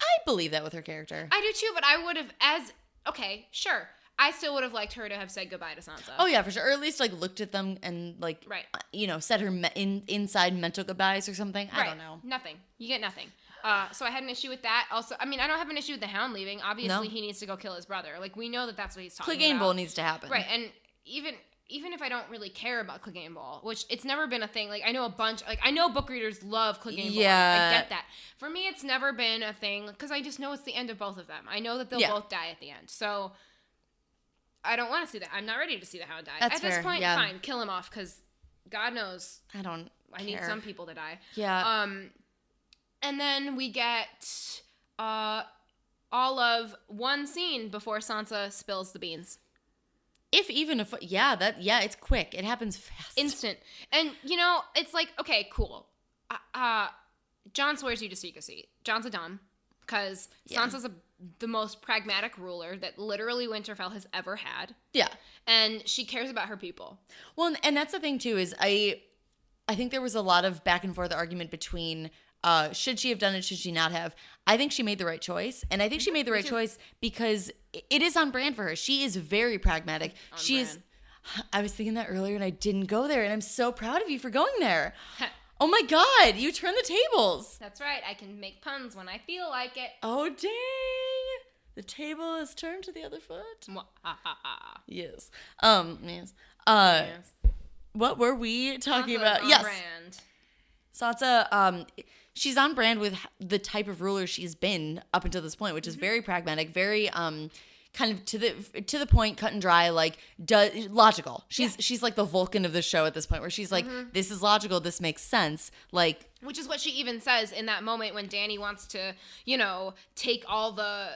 I believe that with her character. I do too, but I would have, okay, sure. I still would have liked her to have said goodbye to Sansa. Oh yeah, for sure. Or at least like looked at them and like, said her inside mental goodbyes or something. I don't know. Nothing. You get nothing. So I had an issue with that. Also, I don't have an issue with the Hound leaving. Obviously, he needs to go kill his brother. Like, we know that that's what he's talking about. Clegane Bowl needs to happen. Right, and even if I don't really care about Clegane Bowl, which it's never been a thing. Like, I know book readers love Clegane Bowl. Yeah. I get that. For me, it's never been a thing because I just know it's the end of both of them. I know that they'll both die at the end. So I don't want to see that. I'm not ready to see the Hound die. That's At this fair, point, yeah. fine, kill him off, because God knows I need some people to die. Yeah. And then we get all of one scene before Sansa spills the beans. If even if it's quick. It happens fast. Instant. And it's like, okay, cool. Jon swears you to secrecy. Jon's a dumb, because Sansa's the most pragmatic ruler that literally Winterfell has ever had. Yeah. And she cares about her people. Well, and that's the thing too, is I think there was a lot of back and forth argument between should she have done it, should she not have? I think she made the right choice. And I think she made the right choice because it is on brand for her. She is very pragmatic. I was thinking that earlier and I didn't go there. And I'm so proud of you for going there. Oh my God, you turned the tables. That's right. I can make puns when I feel like it. Oh, dang. The table is turned to the other foot. Yes. Yes. What were we talking about? Yes. Brand. Sansa, she's on brand with the type of ruler she's been up until this point, which is very pragmatic, very kind of to the point, cut and dry, like logical. She's like the Vulcan of the show at this point, where she's like, this is logical, this makes sense, like. Which is what she even says in that moment when Dany wants to, take all the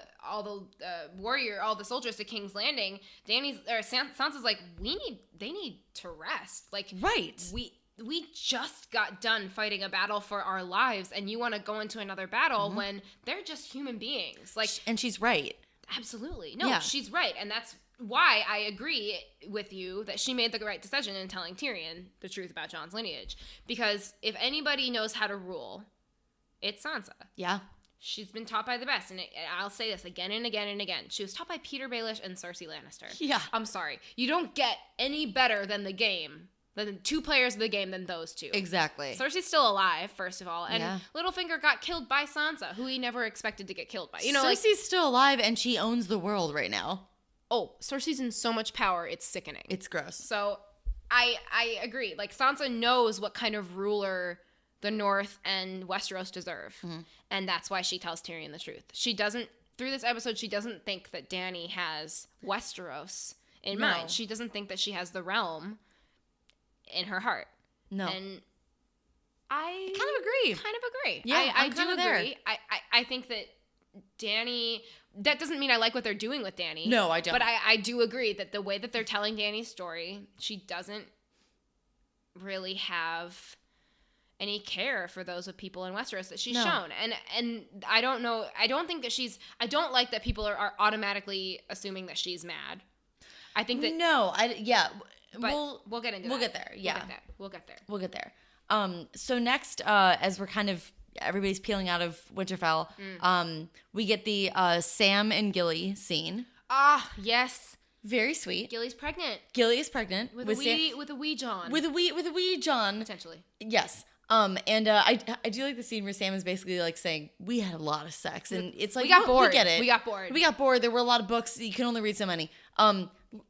soldiers to King's Landing. Sansa's like, they need to rest. Like, right. We just got done fighting a battle for our lives, and you want to go into another battle when they're just human beings. Like, and she's right. Absolutely. No, she's right. And that's why I agree with you that she made the right decision in telling Tyrion the truth about Jon's lineage. Because if anybody knows how to rule, it's Sansa. Yeah. She's been taught by the best. And I'll say this again and again and again. She was taught by Peter Baelish and Cersei Lannister. Yeah. I'm sorry. You don't get any better than the game. The two players of the game than those two. Exactly. Cersei's still alive, first of all, and Littlefinger got killed by Sansa, who he never expected to get killed by. Cersei's still alive, and she owns the world right now. Oh, Cersei's in so much power, it's sickening. It's gross. So, I agree. Like, Sansa knows what kind of ruler the North and Westeros deserve, and that's why she tells Tyrion the truth. She doesn't, through this episode, she doesn't think that Dany has Westeros in mind. She doesn't think that she has the realm in her heart. No. And I kind of agree. Yeah, I do agree. I think that Dany, that doesn't mean I like what they're doing with Dany. No, I don't. But I do agree that the way that they're telling Dany's story, she doesn't really have any care for those of people in Westeros that she's shown. And I don't know, I don't think that I don't like that people are automatically assuming that she's mad. I think that... But we'll get into that. We'll get there. Yeah. We'll get there. We'll get there. So next, as we're kind of, everybody's peeling out of Winterfell, we get the Sam and Gilly scene. Ah, yes. Very sweet. Gilly's pregnant. Gilly is pregnant. With a wee John. With a wee John. Potentially. Yes. I do like the scene where Sam is basically like saying, we had a lot of sex, and it's like, we got bored. We get it. We got bored. There were a lot of books. You can only read so many.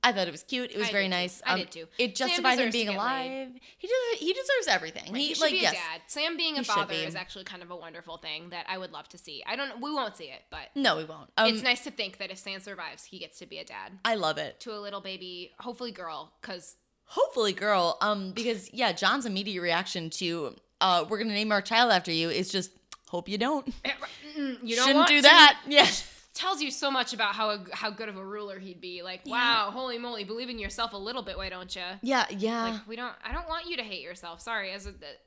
I thought it was cute. It was very nice. I did too. It justified him being alive. He deserves everything. Right. He should be a dad. Sam being a father is actually kind of a wonderful thing that I would love to see. We won't see it, but no, we won't. It's nice to think that if Sam survives, he gets to be a dad. I love it. To a little baby, hopefully girl, because John's immediate reaction to we're gonna name our child after you is just hope you don't. You don't shouldn't do that. Yeah. Tells you so much about how good of a ruler he'd be. Like, wow, holy moly, believe in yourself a little bit, why don't you? Yeah. Like, I don't want you to hate yourself. Sorry.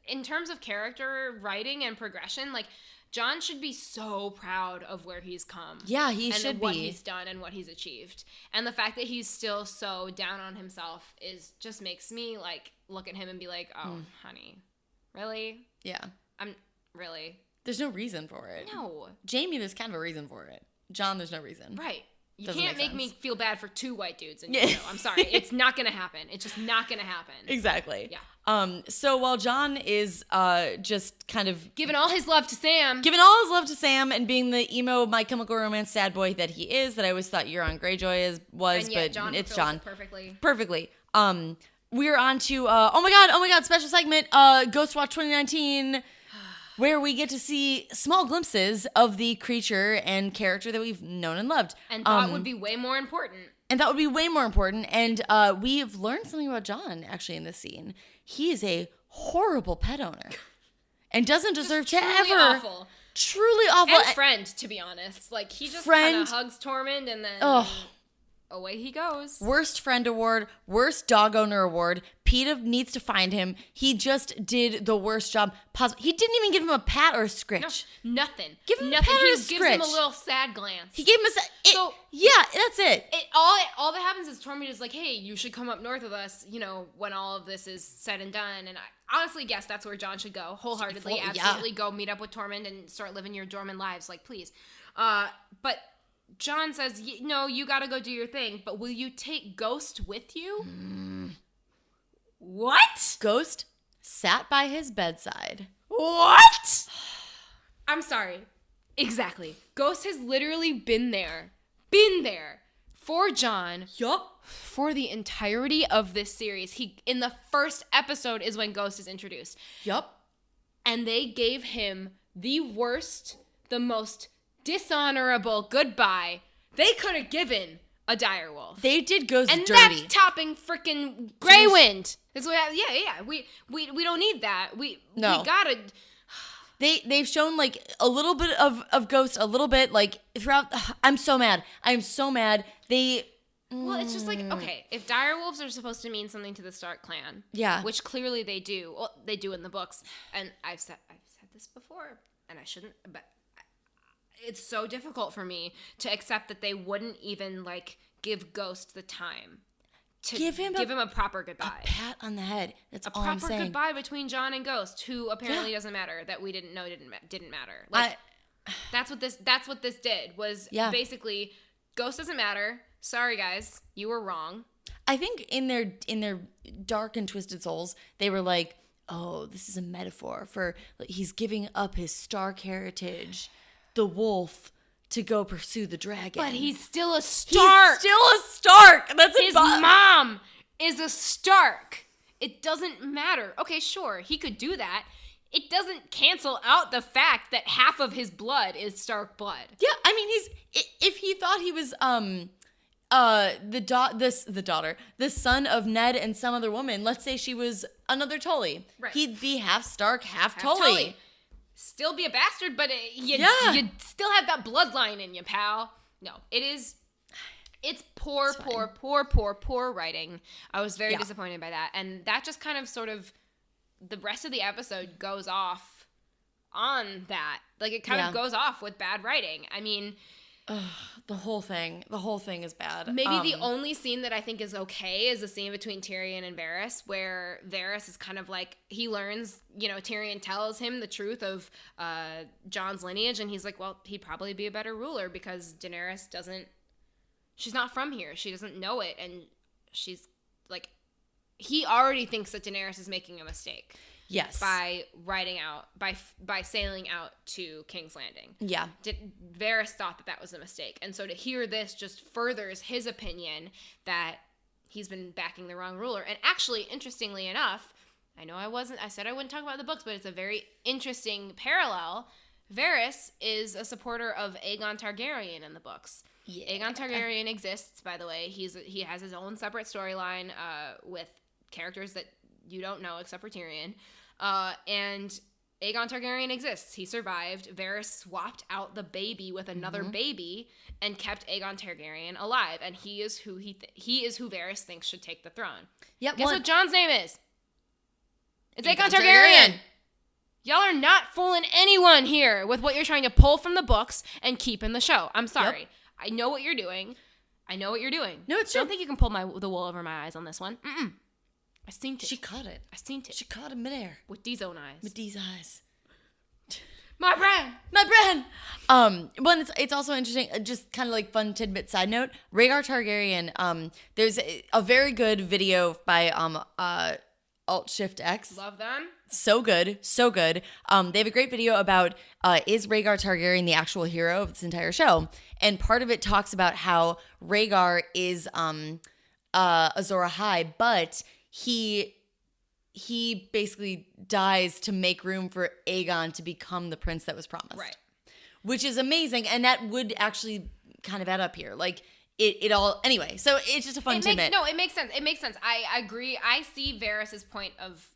In terms of character writing and progression, like, Jon should be so proud of where he's come. Yeah, he should be. What he's done and what he's achieved. And the fact that he's still so down on himself just makes me, like, look at him and be like, oh, honey, really? Yeah. Really? There's no reason for it. No. Jaime, there's kind of a reason for it. Jon, there's no reason. Right. You can't make me feel bad for two white dudes in your show. I'm sorry. It's not going to happen. It's just not going to happen. Exactly. Yeah. So while Jon is just kind of... Giving all his love to Sam and being the emo My Chemical Romance sad boy that he is, that I always thought Euron Greyjoy but it's Jon. Perfectly. We're on to, oh my God, special segment, Ghost Watch 2019... where we get to see small glimpses of the creature and character that we've known and loved. And thought would be way more important. And that would be way more important. And we've learned something about Jon, actually, in this scene. He is a horrible pet owner and doesn't deserve to ever... Awful. Truly awful. And friend, to be honest. Like, he just kind of hugs Tormund and then away he goes. Worst friend award, worst dog owner award. PETA needs to find him. He just did the worst job possible. He didn't even give him a pat or a scritch. No, nothing. Give him nothing. a pat or a He scritch. gives him a little sad glance. He gave him yeah, that's it. All that happens is Tormund is like, hey, you should come up north with us, when all of this is said and done. And I honestly guess that's where Jon should go, wholeheartedly. Absolutely go meet up with Tormund and start living your dormant lives, like, please. But Jon says, no, you gotta go do your thing, but will you take Ghost with you? What? Ghost sat by his bedside. What? I'm sorry. Exactly. Ghost has literally been there for Jon. Yup. For the entirety of this series. In the first episode is when Ghost is introduced. Yup. And they gave him the worst, the most dishonorable goodbye they could have given a direwolf. They did Ghost and dirty. And that's topping freaking Greywind. That's what. Yeah. We don't need that. We gotta. They've shown like a little bit of Ghost, a little bit like throughout. I'm so mad. I'm so mad. Well, it's just like, okay, if direwolves are supposed to mean something to the Stark clan, which clearly they do. Well, they do in the books, and I've said this before, and I shouldn't, but it's so difficult for me to accept that they wouldn't even like give Ghost the time to give him a proper goodbye, a pat on the head. That's all I'm saying. A proper goodbye between Jon and Ghost, who apparently doesn't matter, that we didn't know didn't matter. Like that's what this did was basically Ghost doesn't matter. Sorry guys, you were wrong. I think in their dark and twisted souls, they were like, oh, this is a metaphor for he's giving up his Stark heritage, the wolf, to go pursue the dragon. But he's still a Stark. He's still a Stark. That's his mom is a Stark. It doesn't matter. Okay, sure, he could do that. It doesn't cancel out the fact that half of his blood is Stark blood. Yeah, I mean, if he thought he was the son of Ned and some other woman, let's say she was another Tully. Right. He'd be half Stark, half Tully. Still be a bastard, but you'd still have that bloodline in you, pal. No, it's poor writing. I was very disappointed by that. And that just kind of sort of, the rest of the episode goes off on that. Like, it kind of goes off with bad writing. I mean... The whole thing is bad. Maybe the only scene that I think is okay is the scene between Tyrion and Varys, where Varys is kind of like, he learns, Tyrion tells him the truth of Jon's lineage, and he's like, well, he'd probably be a better ruler because Daenerys she's not from here. She doesn't know it, and she's like, he already thinks that Daenerys is making a mistake. Yes. By by sailing out to King's Landing. Yeah. Varys thought that was a mistake. And so to hear this just furthers his opinion that he's been backing the wrong ruler. And actually, interestingly enough, I said I wouldn't talk about the books, but it's a very interesting parallel. Varys is a supporter of Aegon Targaryen in the books. Yeah. Aegon Targaryen exists, by the way. He has his own separate storyline with characters that you don't know except for Tyrion. And Aegon Targaryen exists. He survived. Varys swapped out the baby with another baby and kept Aegon Targaryen alive. And he is who Varys thinks should take the throne. Yep. Guess what Jon's name is? It's Aegon Targaryen. Y'all are not fooling anyone here with what you're trying to pull from the books and keep in the show. I'm sorry. Yep. I know what you're doing. No, it's true. I don't think you can pull the wool over my eyes on this one. Mm-mm. I seen it. She caught it. She caught it midair. With these own eyes. With these eyes. My brand. Well, it's also interesting, just kind of like fun tidbit side note. Rhaegar Targaryen, there's a very good video by Alt-Shift-X. Love them. So good. They have a great video about is Rhaegar Targaryen the actual hero of this entire show? And part of it talks about how Rhaegar is Azor Ahai, but he basically dies to make room for Aegon to become the prince that was promised. Right. Which is amazing, and that would actually kind of add up here. Like, it all anyway. So it's just a fun tidbit. No, it makes sense. It makes sense. I agree. I see Varys' point of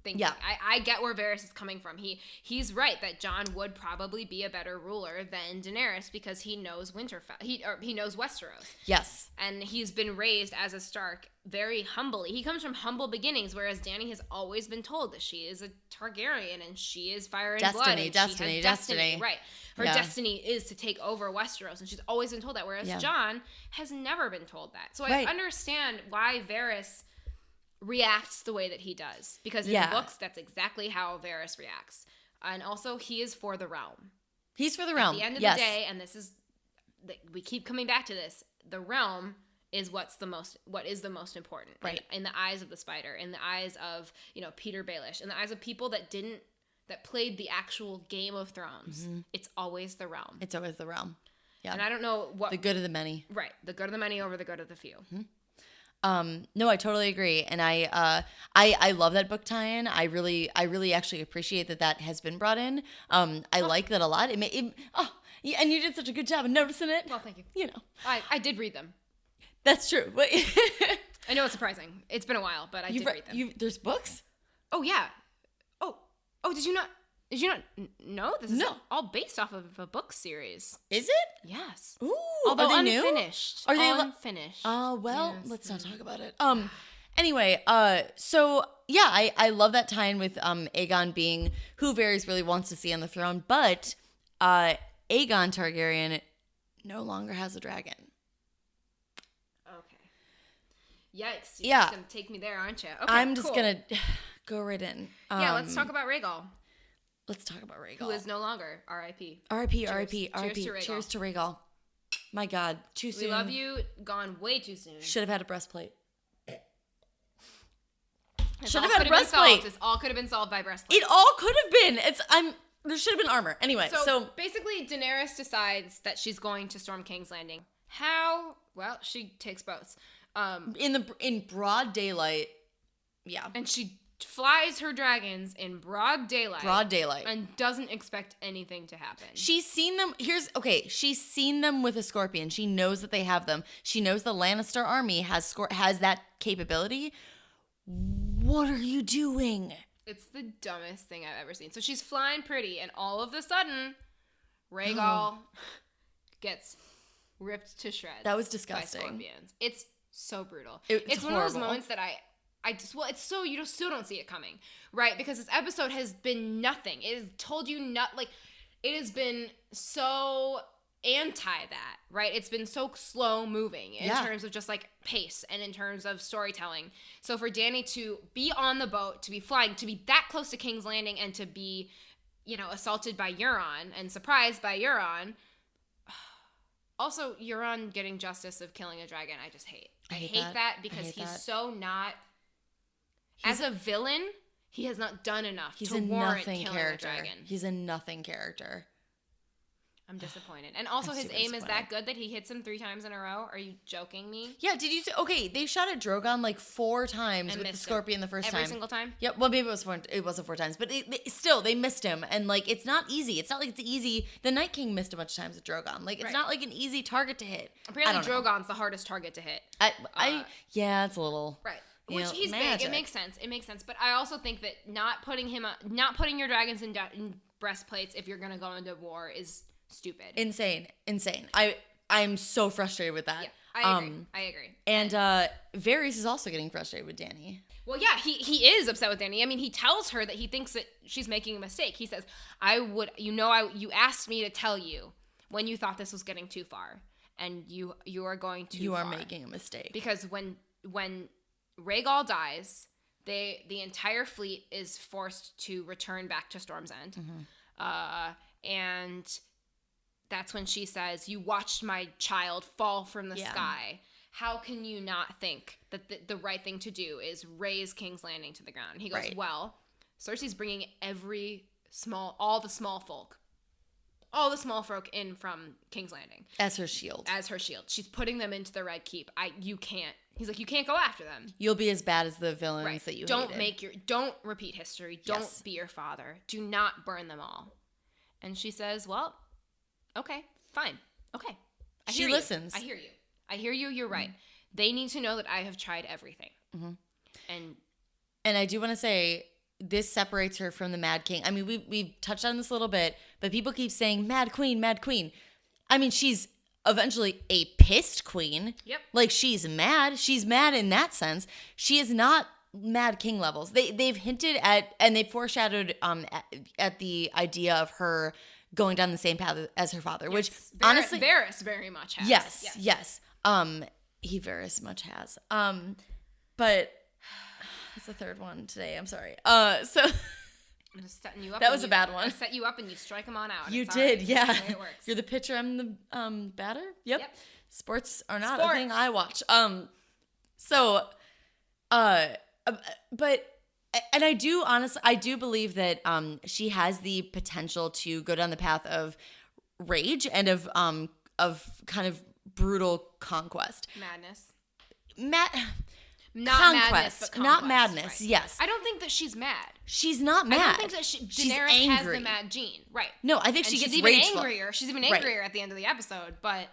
thinking. Yeah. I get where Varys is coming from. He's right that Jon would probably be a better ruler than Daenerys because he knows Winterfell. He knows Westeros. Yes. And he's been raised as a Stark very humbly. He comes from humble beginnings, whereas Dany has always been told that she is a Targaryen and she is fire and blood. And destiny. Right. Her destiny is to take over Westeros, and she's always been told that, whereas Jon has never been told that. So I understand why Varys reacts the way that he does, because in the books that's exactly how Varys reacts. And also he is for the realm. He's for the realm. At the end of the day, and this is we keep coming back to this, the realm is what is the most important, right? In the eyes of the Spider, in the eyes of Peter Baelish, in the eyes of people that played the actual Game of Thrones. It's always the realm. It's always the realm. Yeah. And I don't know what the good of the many. Right. The good of the many over the good of the few. No, I totally agree, and I love that book tie-in. I really actually appreciate that has been brought in. I like that a lot. And you did such a good job of noticing it. Well, thank you. I did read them. That's true. I know it's surprising. It's been a while, but I did read them. There's books? Oh yeah. Oh, did you not know? This is all based off of a book series. Is it? Yes. Ooh. Although are they unfinished. New? Are they unfinished? Oh, well, let's not talk about it. Anyway, so yeah, I love that tie-in with Aegon being who Varys really wants to see on the throne, but Aegon Targaryen no longer has a dragon. Okay. Yikes. You're just gonna take me there, aren't you? Okay, I'm just gonna go right in. Let's talk about Rhaegal. Let's talk about Rhaegal. Who is no longer R.I.P. R.I.P. Cheers. R.I.P. R.I.P. Cheers to Rhaegal. Cheers to Rhaegal. My God, too soon. We love you. Gone way too soon. Should have had a breastplate. Should have had a breastplate. This all could have been solved by breastplate. It all could have been. There should have been armor. Anyway, so basically Daenerys decides that she's going to storm King's Landing. How? Well, she takes boats. In broad daylight. Yeah. And she flies her dragons in broad daylight. And doesn't expect anything to happen. She's seen them. She's seen them with a scorpion. She knows that they have them. She knows the Lannister army has that capability. What are you doing? It's the dumbest thing I've ever seen. So she's flying pretty, and all of a sudden, Rhaegal gets ripped to shreds. That was disgusting. By scorpions. It's so brutal. It's one of those moments that it's so you still don't see it coming, right? Because this episode has been nothing. It has told you it has been so anti that, right? It's been so slow moving in terms of just like pace and in terms of storytelling. So for Dany to be on the boat, to be flying, to be that close to King's Landing, and to be, assaulted by Euron and surprised by Euron. Also, Euron getting justice of killing a dragon, I just hate. I hate that because he's so not. As a villain, he has not done enough to warrant killing a dragon. He's a nothing character. I'm disappointed. And also his aim is that good that he hits him 3 times in a row? Are you joking me? Yeah, did you see? Okay, they shot at Drogon like 4 times with the scorpion the first time. Every single time? Yep, well maybe it wasn't 4 times, but they missed him. And like, it's not easy. It's not like it's easy. The Night King missed a bunch of times with Drogon. Like, it's not like an easy target to hit. Apparently Drogon's the hardest target to hit. Yeah, it's a little. Right. Which he's big. It makes sense. But I also think that not putting your dragons in breastplates if you're going to go into war is stupid. Insane. I'm so frustrated with that. Yeah, I agree. And Varys is also getting frustrated with Dany. Well, yeah, he is upset with Dany. I mean, he tells her that he thinks that she's making a mistake. He says, you asked me to tell you when you thought this was getting too far, and you are going too far. You are making a mistake. Because when Rhaegal dies, the entire fleet is forced to return back to Storm's End. And that's when she says, you watched my child fall from the sky. How can you not think that the right thing to do is raise King's Landing to the ground? And he goes, well, Cersei's bringing all the small folk in from King's Landing. As her shield. She's putting them into the Red Keep. He's like, you can't go after them. You'll be as bad as the villains that you hated. Don't repeat history. Don't be your father. Do not burn them all. And she says, well, okay, fine. Okay. She listens. I hear you. I hear you. You're right. They need to know that I have tried everything. Mm-hmm. And I do want to say this separates her from the Mad King. I mean, we've touched on this a little bit, but people keep saying Mad Queen, Mad Queen. I mean, she's eventually a pissed queen. Yep. Like, she's mad. She's mad in that sense. She is not Mad King levels. They've hinted at, and they foreshadowed at the idea of her going down the same path as her father, which honestly Varys very much has. Yes. He very much has. But it's the third one today. I'm sorry. So I'm just setting you up. That was a bad one. I set you up and you strike them on out. You did, right. yeah. That's the way it works. You're the pitcher. I'm the batter. Yep. Sports are not Sports. a thing I watch. But I do believe that she has the potential to go down the path of rage and of kind of brutal conquest. Madness. Not conquest, madness, but conquest, not madness. Right. Yes, I don't think that she's mad. She's not mad. I don't think that Daenerys has the mad gene. Right. No, I think she gets even rageful. angrier. She's even angrier at the end of the episode. But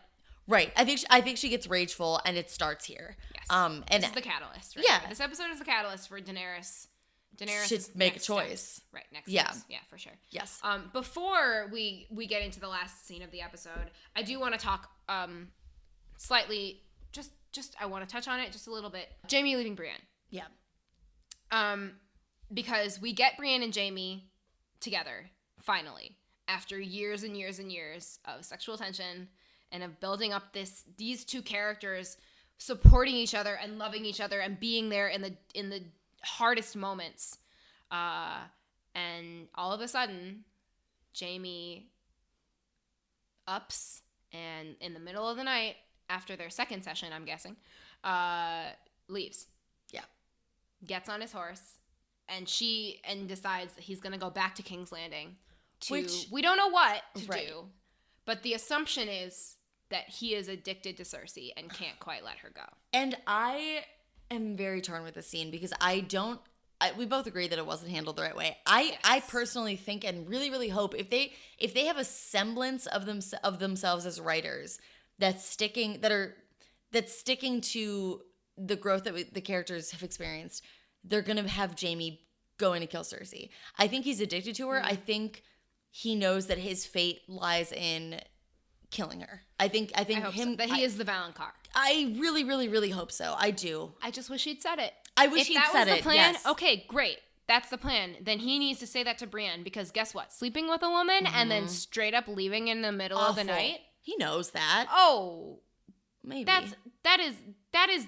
right, I think she gets rageful, and it starts here. Yes. And this is the catalyst. Right? Yeah. This episode is the catalyst for Daenerys. Daenerys should make a choice. Steps. Right. Next. Steps. Yeah, for sure. Yes. Before we get into the last scene of the episode, I do want to talk slightly. Just I want to touch on it just a little bit. Jaime leaving Brienne. Yeah. Because we get Brienne and Jaime together, finally, after years and years and years of sexual tension and of building up these two characters supporting each other and loving each other and being there in the hardest moments. And all of a sudden, Jaime ups and in the middle of the night, after their second session, I'm guessing, leaves. Yeah. Gets on his horse and decides that he's going to go back to King's Landing which we don't know what to do, but the assumption is that he is addicted to Cersei and can't quite let her go. And I am very torn with this scene because we both agree that it wasn't handled the right way. I personally think and really, really hope if they have a semblance of themselves as writers that's sticking to the growth that the characters have experienced, they're going to have Jaime going to kill Cersei. I think he's addicted to her. Mm-hmm. I think he knows that his fate lies in killing her. I think that he is the Valonqar. I really, really, really hope so. I do. I just wish he'd said it. I wish he'd said it. If that was the plan, yes. Okay, great. That's the plan. Then he needs to say that to Brienne because guess what? Sleeping with a woman and then straight up leaving in the middle of the night. He knows that. Oh, maybe that is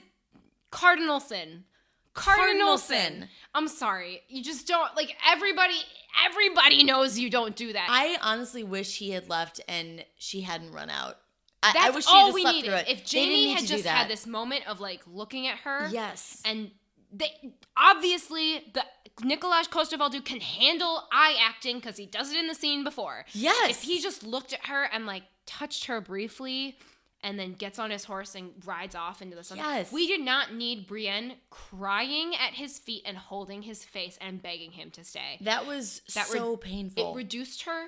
cardinal sin. Cardinal sin. I'm sorry. You just don't everybody knows you don't do that. I honestly wish he had left and she hadn't run out. That's I wish all she we had needed. If Jaime had just had this moment of looking at her. Yes. And obviously the Nikolaj Coster-Waldau can handle eye acting because he does it in the scene before. Yes. If he just looked at her and touched her briefly and then gets on his horse and rides off into the sun. Yes. We did not need Brienne crying at his feet and holding his face and begging him to stay. That was so painful. It reduced her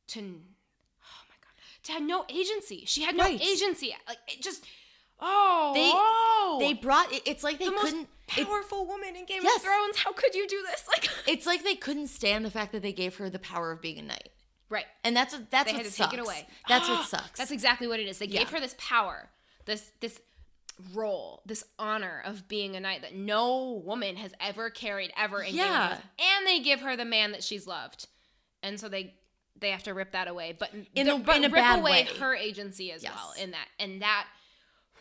to, oh my God, to have no agency. She had no agency. It just, They brought, it's like they couldn't. Powerful woman in Game of Thrones. How could you do this? It's like they couldn't stand the fact that they gave her the power of being a knight. Right. And that's they what had to sucks. take it away. That's what sucks. That's exactly what it is. They gave her this power, this role, this honor of being a knight that no woman has ever carried ever in Game of Thrones. And they give her the man that she's loved. And so they have to rip that away. But in a rip bad away way. Her agency as well in that. And that,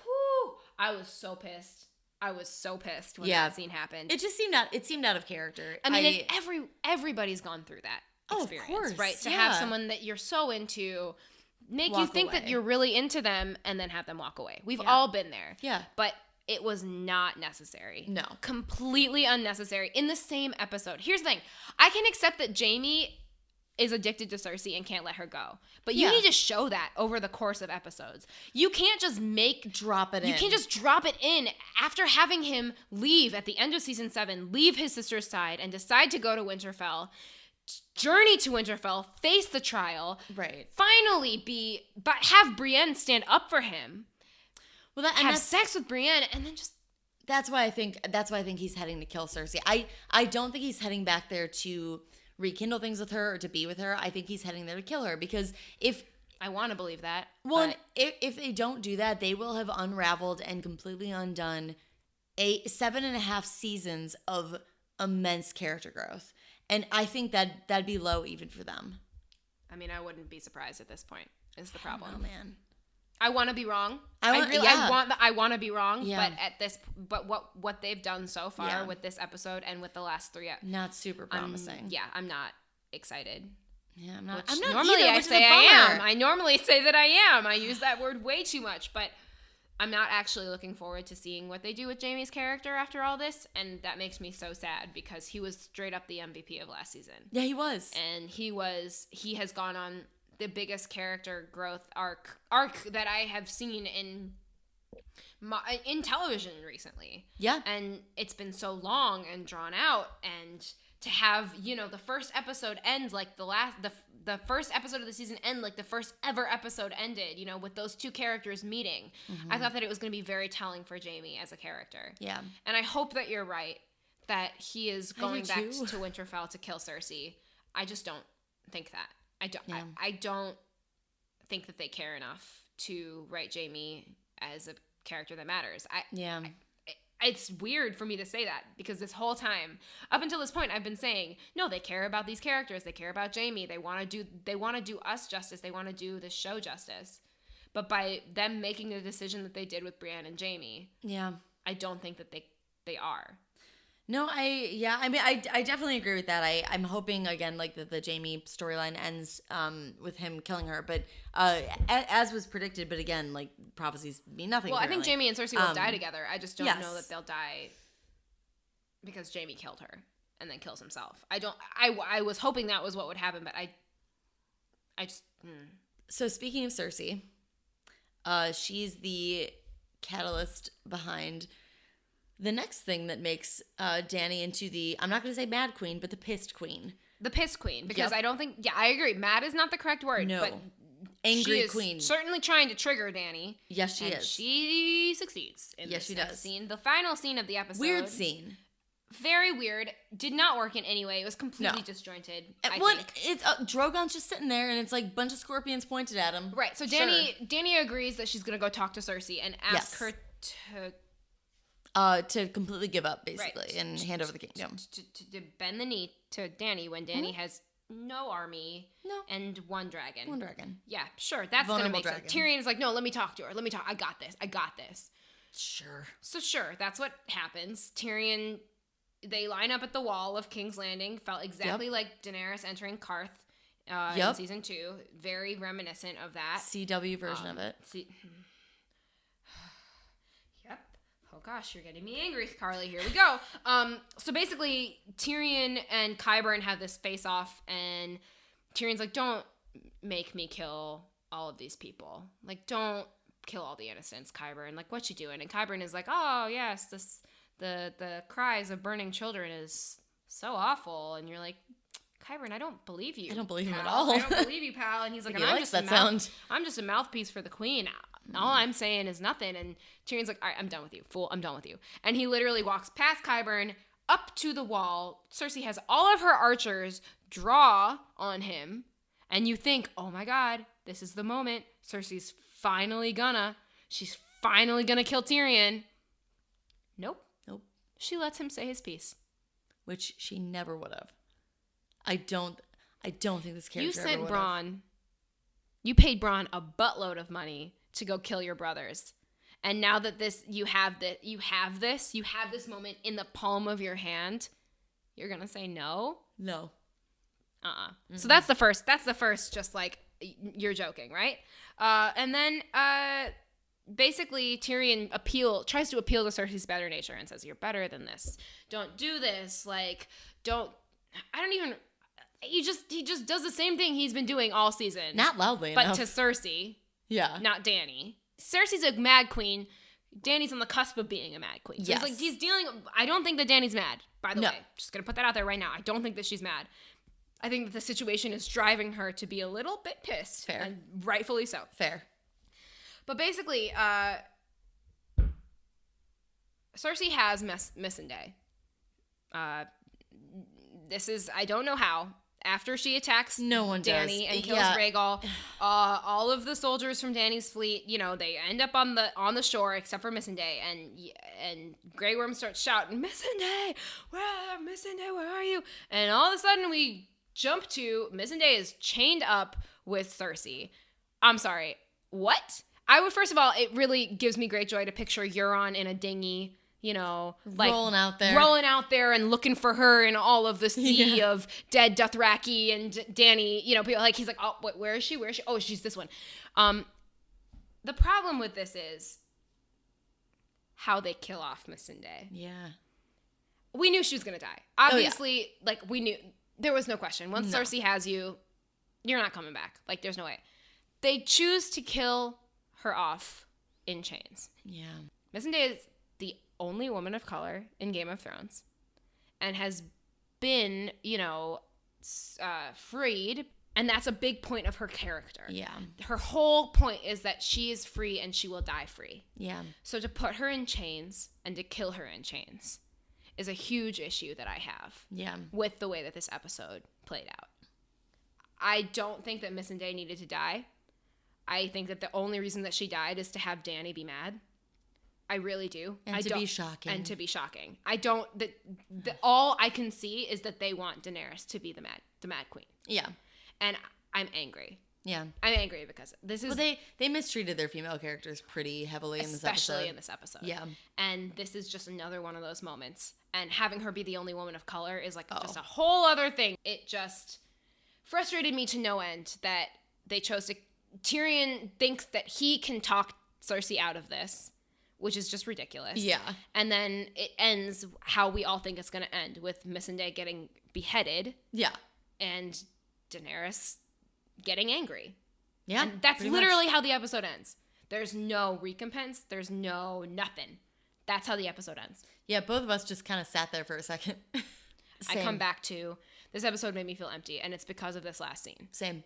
whew, I was so pissed. When that scene happened. It just seemed out of character. I mean, everybody's gone through that experience, of course, right? To have someone that you're so into make you think that you're really into them and then have them walk away. We've all been there. Yeah. But it was not necessary. No. Completely unnecessary. In the same episode. Here's the thing. I can accept that Jaime is addicted to Cersei and can't let her go. But you need to show that over the course of episodes. You can't just drop it in. You can't just drop it in after having him leave at the end of season 7, leave his sister's side and decide to go to Winterfell, journey to Winterfell, face the trial, right? Finally but have Brienne stand up for him. have sex with Brienne and then just. That's why I think he's heading to kill Cersei. I don't think he's heading back there to rekindle things with her or to be with her. I think he's heading there to kill her because I want to believe that. Well, if they don't do that, they will have unraveled and completely undone 7.5 seasons of immense character growth. And I think that'd be low even for them. I mean, I wouldn't be surprised at this point is the problem. Oh, man. I want to be wrong. I want to be wrong. Yeah. But what they've done so far with this episode and with the last 3 not super promising. I'm not excited. Yeah, I'm not. Normally I say I am. I normally say that I am. I use that word way too much, but I'm not actually looking forward to seeing what they do with Jaime's character after all this, and that makes me so sad because he was straight up the MVP of last season. Yeah, he was. And he has gone on the biggest character growth arc that I have seen in television recently. Yeah. And it's been so long and drawn out, and to have, the first episode end like the first episode of the season end like the first ever episode ended, with those two characters meeting. Mm-hmm. I thought that it was going to be very telling for Jaime as a character. Yeah. And I hope that you're right, that he is going back to Winterfell to kill Cersei. I just don't think that. I don't think that they care enough to write Jaime as a character that matters. It's weird for me to say that because this whole time, up until this point, I've been saying, no, they care about these characters. They care about Jaime. They want to do us justice. They want to do the show justice. But by them making the decision that they did with Brienne and Jaime, I don't think that they are. No, I definitely agree with that. I'm hoping again, like the Jaime storyline ends with him killing her, but as was predicted. But again, like prophecies mean nothing. Well, apparently. I think Jaime and Cersei will die together. I just don't know that they'll die because Jaime killed her and then kills himself. I was hoping that was what would happen, but I just. So speaking of Cersei, she's the catalyst behind the next thing that makes Dany into the, I'm not going to say Mad Queen, but the Pissed Queen. The Pissed Queen, because I don't think, I agree. Mad is not the correct word. No. But Angry she Queen. Is certainly trying to trigger Dany. Yes, she is. She succeeds in this does. Scene. The final scene of the episode. Weird scene. Very weird. Did not work in any way. It was completely disjointed. I think. It's Drogon's just sitting there, and it's like a bunch of scorpions pointed at him. Right. So Dany agrees that she's going to go talk to Cersei and ask her to completely give up, basically, and hand over the kingdom. To bend the knee to Dany when Dany has no army and one dragon. One dragon. Yeah, sure. That's going to make sense. Tyrion is like, no, let me talk to her. I got this. Sure. So sure, that's what happens. Tyrion, they line up at the wall of King's Landing. Felt exactly like Daenerys entering Karth in season 2. Very reminiscent of that. CW version of it. Oh gosh, you're getting me angry, Carly. Here we go. So basically, Tyrion and Qyburn have this face-off, and Tyrion's like, "Don't make me kill all of these people. Like, don't kill all the innocents, Qyburn. Like, what you doing?" And Qyburn is like, "Oh yes, the cries of burning children is so awful." And you're like, Qyburn, I don't believe you. I don't believe him at all. I don't believe you, pal. And he's like, I'm just a mouthpiece for the queen. All I'm saying is nothing. And Tyrion's like, all right, I'm done with you, fool. I'm done with you. And he literally walks past Qyburn up to the wall. Cersei has all of her archers draw on him. And you think, oh my God, this is the moment. Cersei's finally gonna kill Tyrion. Nope. She lets him say his piece. Which she never would have. I don't think this character You ever sent would Bronn. have. You paid Bronn a buttload of money to go kill your brothers. And now that you have this moment in the palm of your hand, you're going to say no? No. Mm-hmm. So that's the first just like, you're joking, right? And then basically Tyrion tries to appeal to Cersei's better nature and says, you're better than this. Don't do this. Like, he just does the same thing he's been doing all season. Not loudly enough. But to Cersei. Yeah. Not Dany. Cersei's a mad queen. Dany's on the cusp of being a mad queen. So yes. It's like I don't think that Dany's mad, by the way. Just going to put that out there right now. I don't think that she's mad. I think that the situation is driving her to be a little bit pissed. Fair. And rightfully so. Fair. But basically, Cersei has Missandei. This is, I don't know how. After she attacks Dany and kills Rhaegal, all of the soldiers from Dany's fleet, they end up on the shore except for Missandei, and Grey Worm starts shouting, Missandei, where are you? And all of a sudden we jump to Missandei is chained up with Cersei. I'm sorry, what? First of all, it really gives me great joy to picture Euron in a dinghy, rolling out there and looking for her in all of the sea of dead Dothraki and Dany, people he's like, oh, wait, where is she? Oh, she's this one. The problem with this is how they kill off Missandei. Yeah. We knew she was going to die. Obviously, we knew, there was no question. Once Cersei has you, you're not coming back. There's no way. They choose to kill her off in chains. Yeah. Missandei is the only woman of color in Game of Thrones and has been, freed. And that's a big point of her character. Yeah. Her whole point is that she is free and she will die free. Yeah. So to put her in chains and to kill her in chains is a huge issue that I have. Yeah. With the way that this episode played out. I don't think that Missandei needed to die. I think that the only reason that she died is to have Dany be mad. I really do. And to be shocking. I don't. All I can see is that they want Daenerys to be the Mad Queen. Yeah. And I'm angry. Yeah. I'm angry because this is. Well, they mistreated their female characters pretty heavily in this episode. Especially in this episode. Yeah. And this is just another one of those moments. And having her be the only woman of color is just a whole other thing. It just frustrated me to no end that they chose to. Tyrion thinks that he can talk Cersei out of this, which is just ridiculous. Yeah. And then it ends how we all think it's going to end, with Missandei getting beheaded. Yeah. And Daenerys getting angry. Yeah. And that's literally how the episode ends. There's no recompense. There's no nothing. That's how the episode ends. Yeah, both of us just kind of sat there for a second. I come back to, this episode made me feel empty, and it's because of this last scene. Same.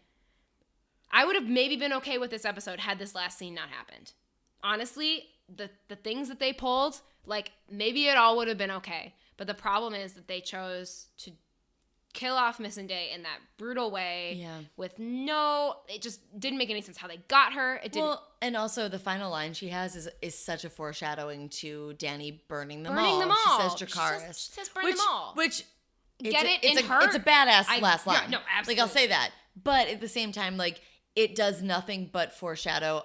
I would have maybe been okay with this episode had this last scene not happened. Honestly, the things that they pulled, maybe it all would have been okay. But the problem is that they chose to kill off Missandei in that brutal way. Yeah. It just didn't make any sense how they got her. It didn't. Well, and also the final line she has is such a foreshadowing to Dany burning them all. She says Dracarys. She says burn them all. Which, it's a badass last line. Yeah, no, absolutely. I'll say that. But at the same time, it does nothing but foreshadow,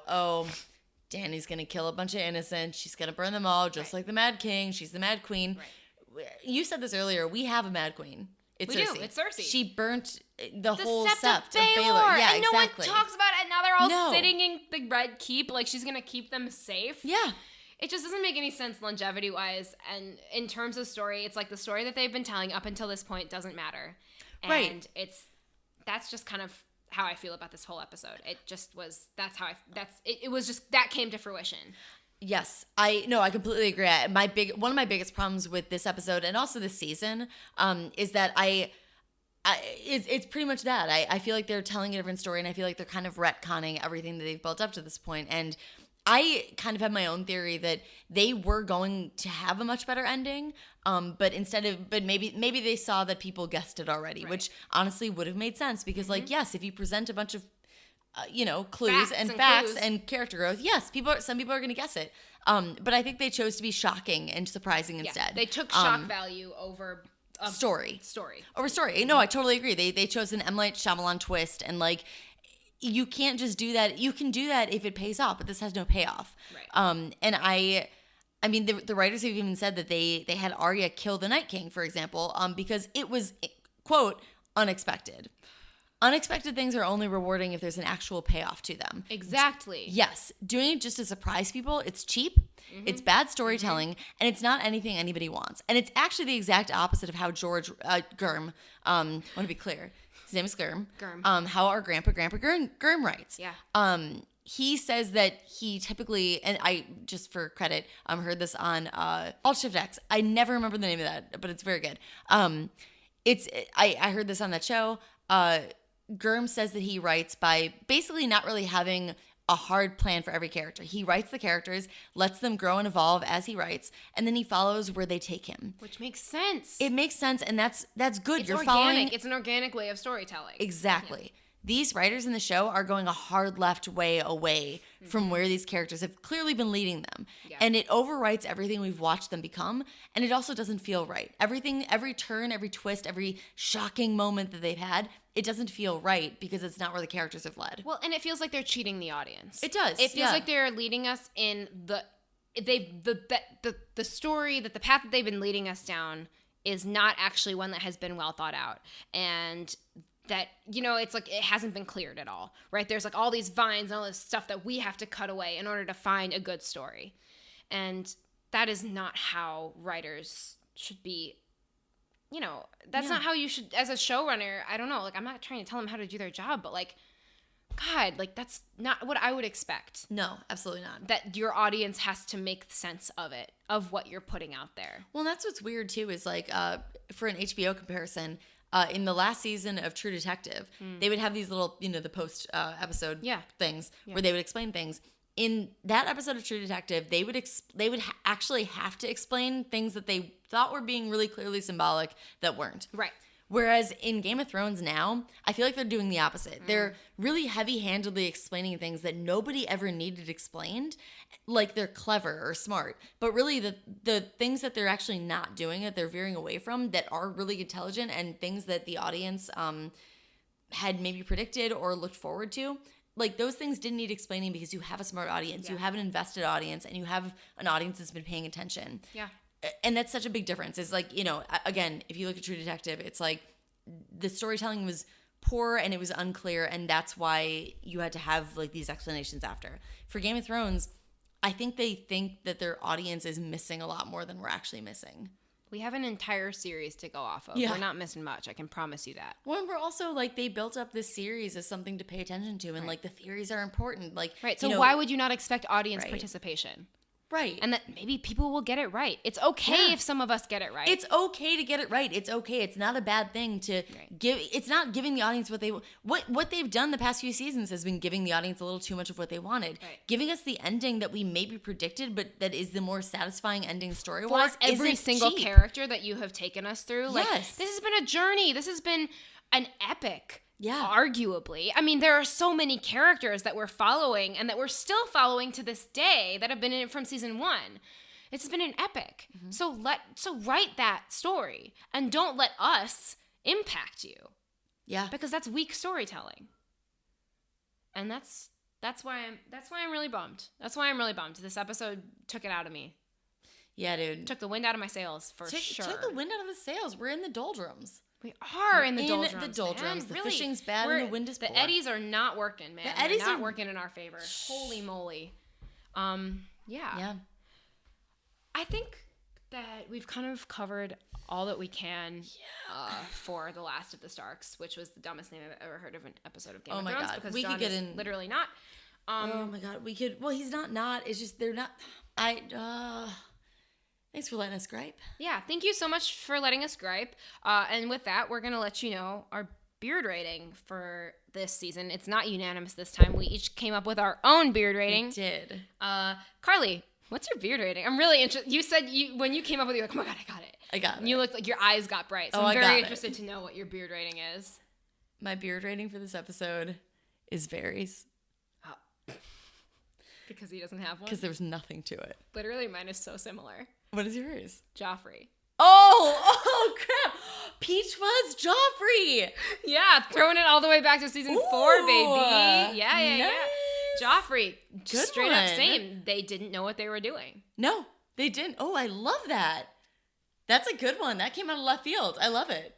Dany's going to kill a bunch of innocents. She's going to burn them all, just like the Mad King. She's the Mad Queen. Right. You said this earlier. We have a Mad Queen. It's Cersei. It's Cersei. She burnt the whole sept of Baelor. Yeah, and exactly. No one talks about it. And now they're all sitting in the Red Keep. She's going to keep them safe. Yeah. It just doesn't make any sense longevity-wise. And in terms of story, it's the story that they've been telling up until this point doesn't matter. And that's just kind of how I feel about this whole episode. It just was, it was just, that came to fruition. Yes, I completely agree. One of my biggest problems with this episode and also this season is that it's pretty much that. I feel like they're telling a different story, and I feel like they're kind of retconning everything that they've built up to this point. And I kind of have my own theory that they were going to have a much better ending, but maybe they saw that people guessed it already, which honestly would have made sense because, yes, if you present a bunch of clues and facts and character growth, yes, some people are going to guess it. But I think they chose to be shocking and surprising instead. They took shock value over story. Over story. No, I totally agree. They chose an M. Night Shyamalan twist, and you can't just do that. You can do that if it pays off, but this has no payoff. Right. And I mean, the writers have even said that they had Arya kill the Night King, for example, because it was, quote, unexpected. Unexpected things are only rewarding if there's an actual payoff to them. Exactly. Yes. Doing it just to surprise people, it's cheap, it's bad storytelling, and it's not anything anybody wants. And it's actually the exact opposite of how George Gurm, I want to be clear, his name is Gurm. How our Grandpa Gurm writes. Yeah. He says that he typically, and I, just for credit, heard this on Alt Shift X. I never remember the name of that, but it's very good. I heard this on that show. Gurm says that he writes by basically not really having a hard plan for every character. He writes the characters, lets them grow and evolve as he writes, and then he follows where they take him. Which makes sense. It makes sense, and that's good. It's You're organic. following. It's an organic way of storytelling. Exactly. Yeah. These writers in the show are going a hard left way away from where these characters have clearly been leading them. Yeah. And it overwrites everything we've watched them become, and it also doesn't feel right. Everything, every turn, every twist, every shocking moment that they've had, it doesn't feel right because it's not where the characters have led. Well, and it feels like they're cheating the audience. It does. It feels like they're leading us in the story, that the path that they've been leading us down is not actually one that has been well thought out. And that, it's like it hasn't been cleared at all, right? There's like all these vines and all this stuff that we have to cut away in order to find a good story. And that is not how writers should be. That's not how you should, as a showrunner, I don't know, like, I'm not trying to tell them how to do their job, but like, God, like, that's not what I would expect. No, absolutely not. That your audience has to make sense of it, of what you're putting out there. Well, that's what's weird too, is like, for an HBO comparison, in the last season of True Detective, they would have these little, the post episode things where they would explain things. In that episode of True Detective, they would actually have to explain things that they thought were being really clearly symbolic that weren't. Right. Whereas in Game of Thrones now, I feel like they're doing the opposite. They're really heavy-handedly explaining things that nobody ever needed explained, like they're clever or smart. But really the things that they're actually not doing, that they're veering away from, that are really intelligent and things that the audience had maybe predicted or looked forward to, like those things didn't need explaining because you have a smart audience, you have an invested audience, and you have an audience that's been paying attention. Yeah. And that's such a big difference. It's like, again, if you look at True Detective, it's like the storytelling was poor and it was unclear, and that's why you had to have like these explanations after. For Game of Thrones, I think they think that their audience is missing a lot more than we're actually missing. We have an entire series to go off of. Yeah. We're not missing much. I can promise you that. Well, and we're also like, they built up this series as something to pay attention to, and like the theories are important. Like, right. So why would you not expect audience participation? Right. And that maybe people will get it right. It's okay if some of us get it right. It's okay to get it right. It's okay. It's not a bad thing to give. It's not giving the audience what they've done the past few seasons has been giving the audience a little too much of what they wanted. Right. Giving us the ending that we maybe predicted, but that is the more satisfying ending story-wise. Every single character that you have taken us through. Like, yes. This has been a journey. This has been an epic. Yeah. Arguably. I mean, there are so many characters that we're following and that we're still following to this day that have been in it from season 1. It's been an epic. Mm-hmm. So write that story and don't let us impact you. Yeah. Because that's weak storytelling. And that's why I'm really bummed. That's why I'm really bummed. This episode took it out of me. Yeah, dude. Took the wind out of my sails for sure. Took the wind out of the sails. We're in the doldrums. We are in the doldrums. Man. The really, fishing's bad and the wind is poor. The eddies are not working, man. They're not working in our favor. Holy moly. Yeah. I think that we've kind of covered all that we can for The Last of the Starks, which was the dumbest name I've ever heard of an episode of Game of Thrones. God. Because we John could get is in. Literally not. Oh my God. We could. Well, he's not. It's just they're not. Thanks for letting us gripe. Yeah, thank you so much for letting us gripe. And with that, we're going to let you know our beard rating for this season. It's not unanimous this time. We each came up with our own beard rating. We did. Carly, what's your beard rating? I'm really interested. You said when you came up with it, you're like, oh my God, I got it. I got it. You looked like your eyes got bright. So I'm very interested to know what your beard rating is. My beard rating for this episode is varies. Oh. Because he doesn't have one? Because there's nothing to it. Literally, mine is so similar. What is yours? Joffrey. Oh, crap. Peach Fuzz Joffrey. Yeah, throwing it all the way back to season 4, baby. Yeah. Nice. Joffrey, Good straight one. up same. They didn't know what they were doing. No, they didn't. Oh, I love that. That's a good one. That came out of left field. I love it.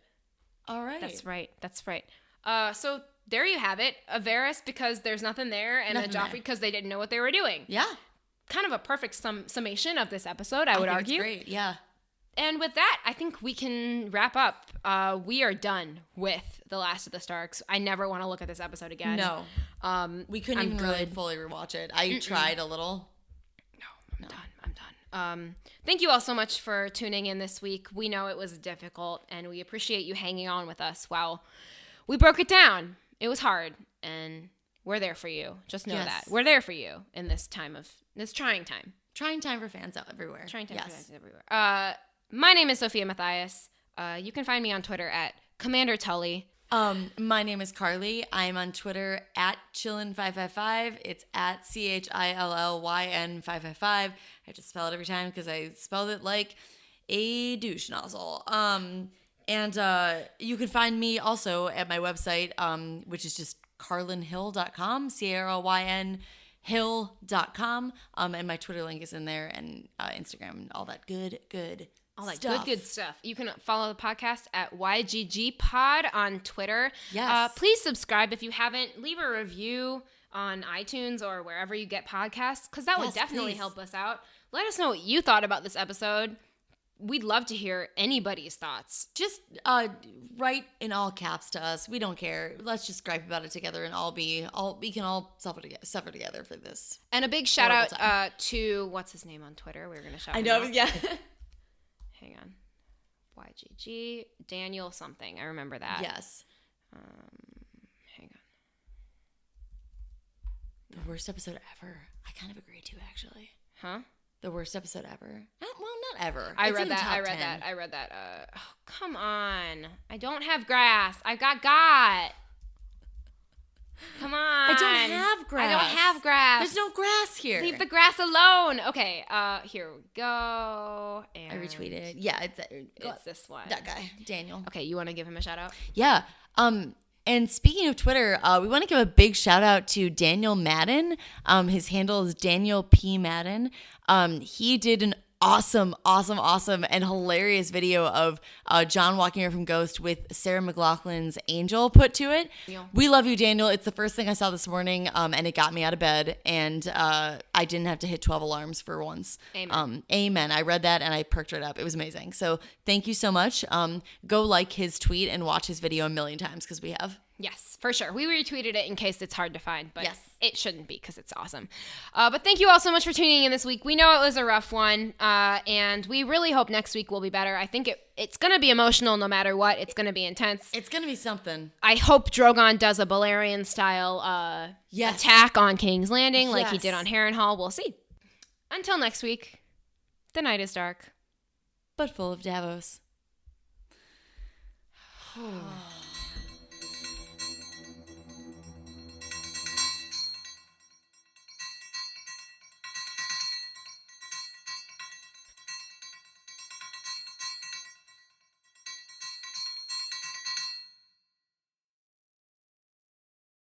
All right. That's right. So there you have it. A Varys because there's nothing there, and a Joffrey because they didn't know what they were doing. Yeah. Kind of a perfect summation of this episode, I would argue. It's great, yeah. And with that, I think we can wrap up. We are done with The Last of the Starks. I never want to look at this episode again. No. We couldn't even really fully rewatch it. I tried a little. No, I'm done. Thank you all so much for tuning in this week. We know it was difficult, and we appreciate you hanging on with us while we broke it down. It was hard, and we're there for you. Just know Yes. that. We're there for you in this trying time. Trying time for fans out everywhere. Trying time for fans everywhere. My name is Sophia Matthias. You can find me on Twitter at Commander Tully. My name is Carly. I'm on Twitter at Chillin555. It's at CHILLYN555. I have to spell it every time because I spelled it like a douche nozzle. And you can find me also at my website, which is just carlynhill.com, CARLYN hill.com. And my Twitter link is in there, and Instagram, and all that good All that stuff. good stuff. You can follow the podcast at YGGPod on Twitter. Yes. Please subscribe if you haven't. Leave a review on iTunes or wherever you get podcasts, because that would definitely help us out. Let us know what you thought about this episode. We'd love to hear anybody's thoughts. Just write in all caps to us. We don't care. Let's just gripe about it together, and we can all suffer together for this. And a big shout out to, what's his name on Twitter? We were going to shout him out. Yeah. Hang on. YGG, Daniel something. I remember that. Yes. Hang on. The worst episode ever. I kind of agree too, actually. Huh? The worst episode ever. Not ever. I read that. Oh, come on. I don't have grass. I've got got. Come on. I don't have grass. There's no grass here. Leave the grass alone. Okay, here we go. And I retweeted. Yeah, it's this one. That guy, Daniel. Okay, you want to give him a shout out? Yeah. And speaking of Twitter, we want to give a big shout out to Daniel Madden. His handle is Daniel P. Madden. He did an awesome and hilarious video of John walking away from Ghost with Sarah McLachlan's Angel put to it. Yeah. We love you, Daniel. It's the first thing I saw this morning, and it got me out of bed, and I didn't have to hit 12 alarms for once. Amen. Amen. I read that and I perked right up. It was amazing. So thank you so much. Go like his tweet and watch his video a million times, because we have. Yes, for sure. We retweeted it in case it's hard to find, but yes. It shouldn't be, because it's awesome. But thank you all so much for tuning in this week. We know it was a rough one, and we really hope next week will be better. I think it's going to be emotional no matter what. It's going to be intense. It's going to be something. I hope Drogon does a Balerian-style attack on King's Landing like he did on Harrenhal. We'll see. Until next week, the night is dark. But full of Davos.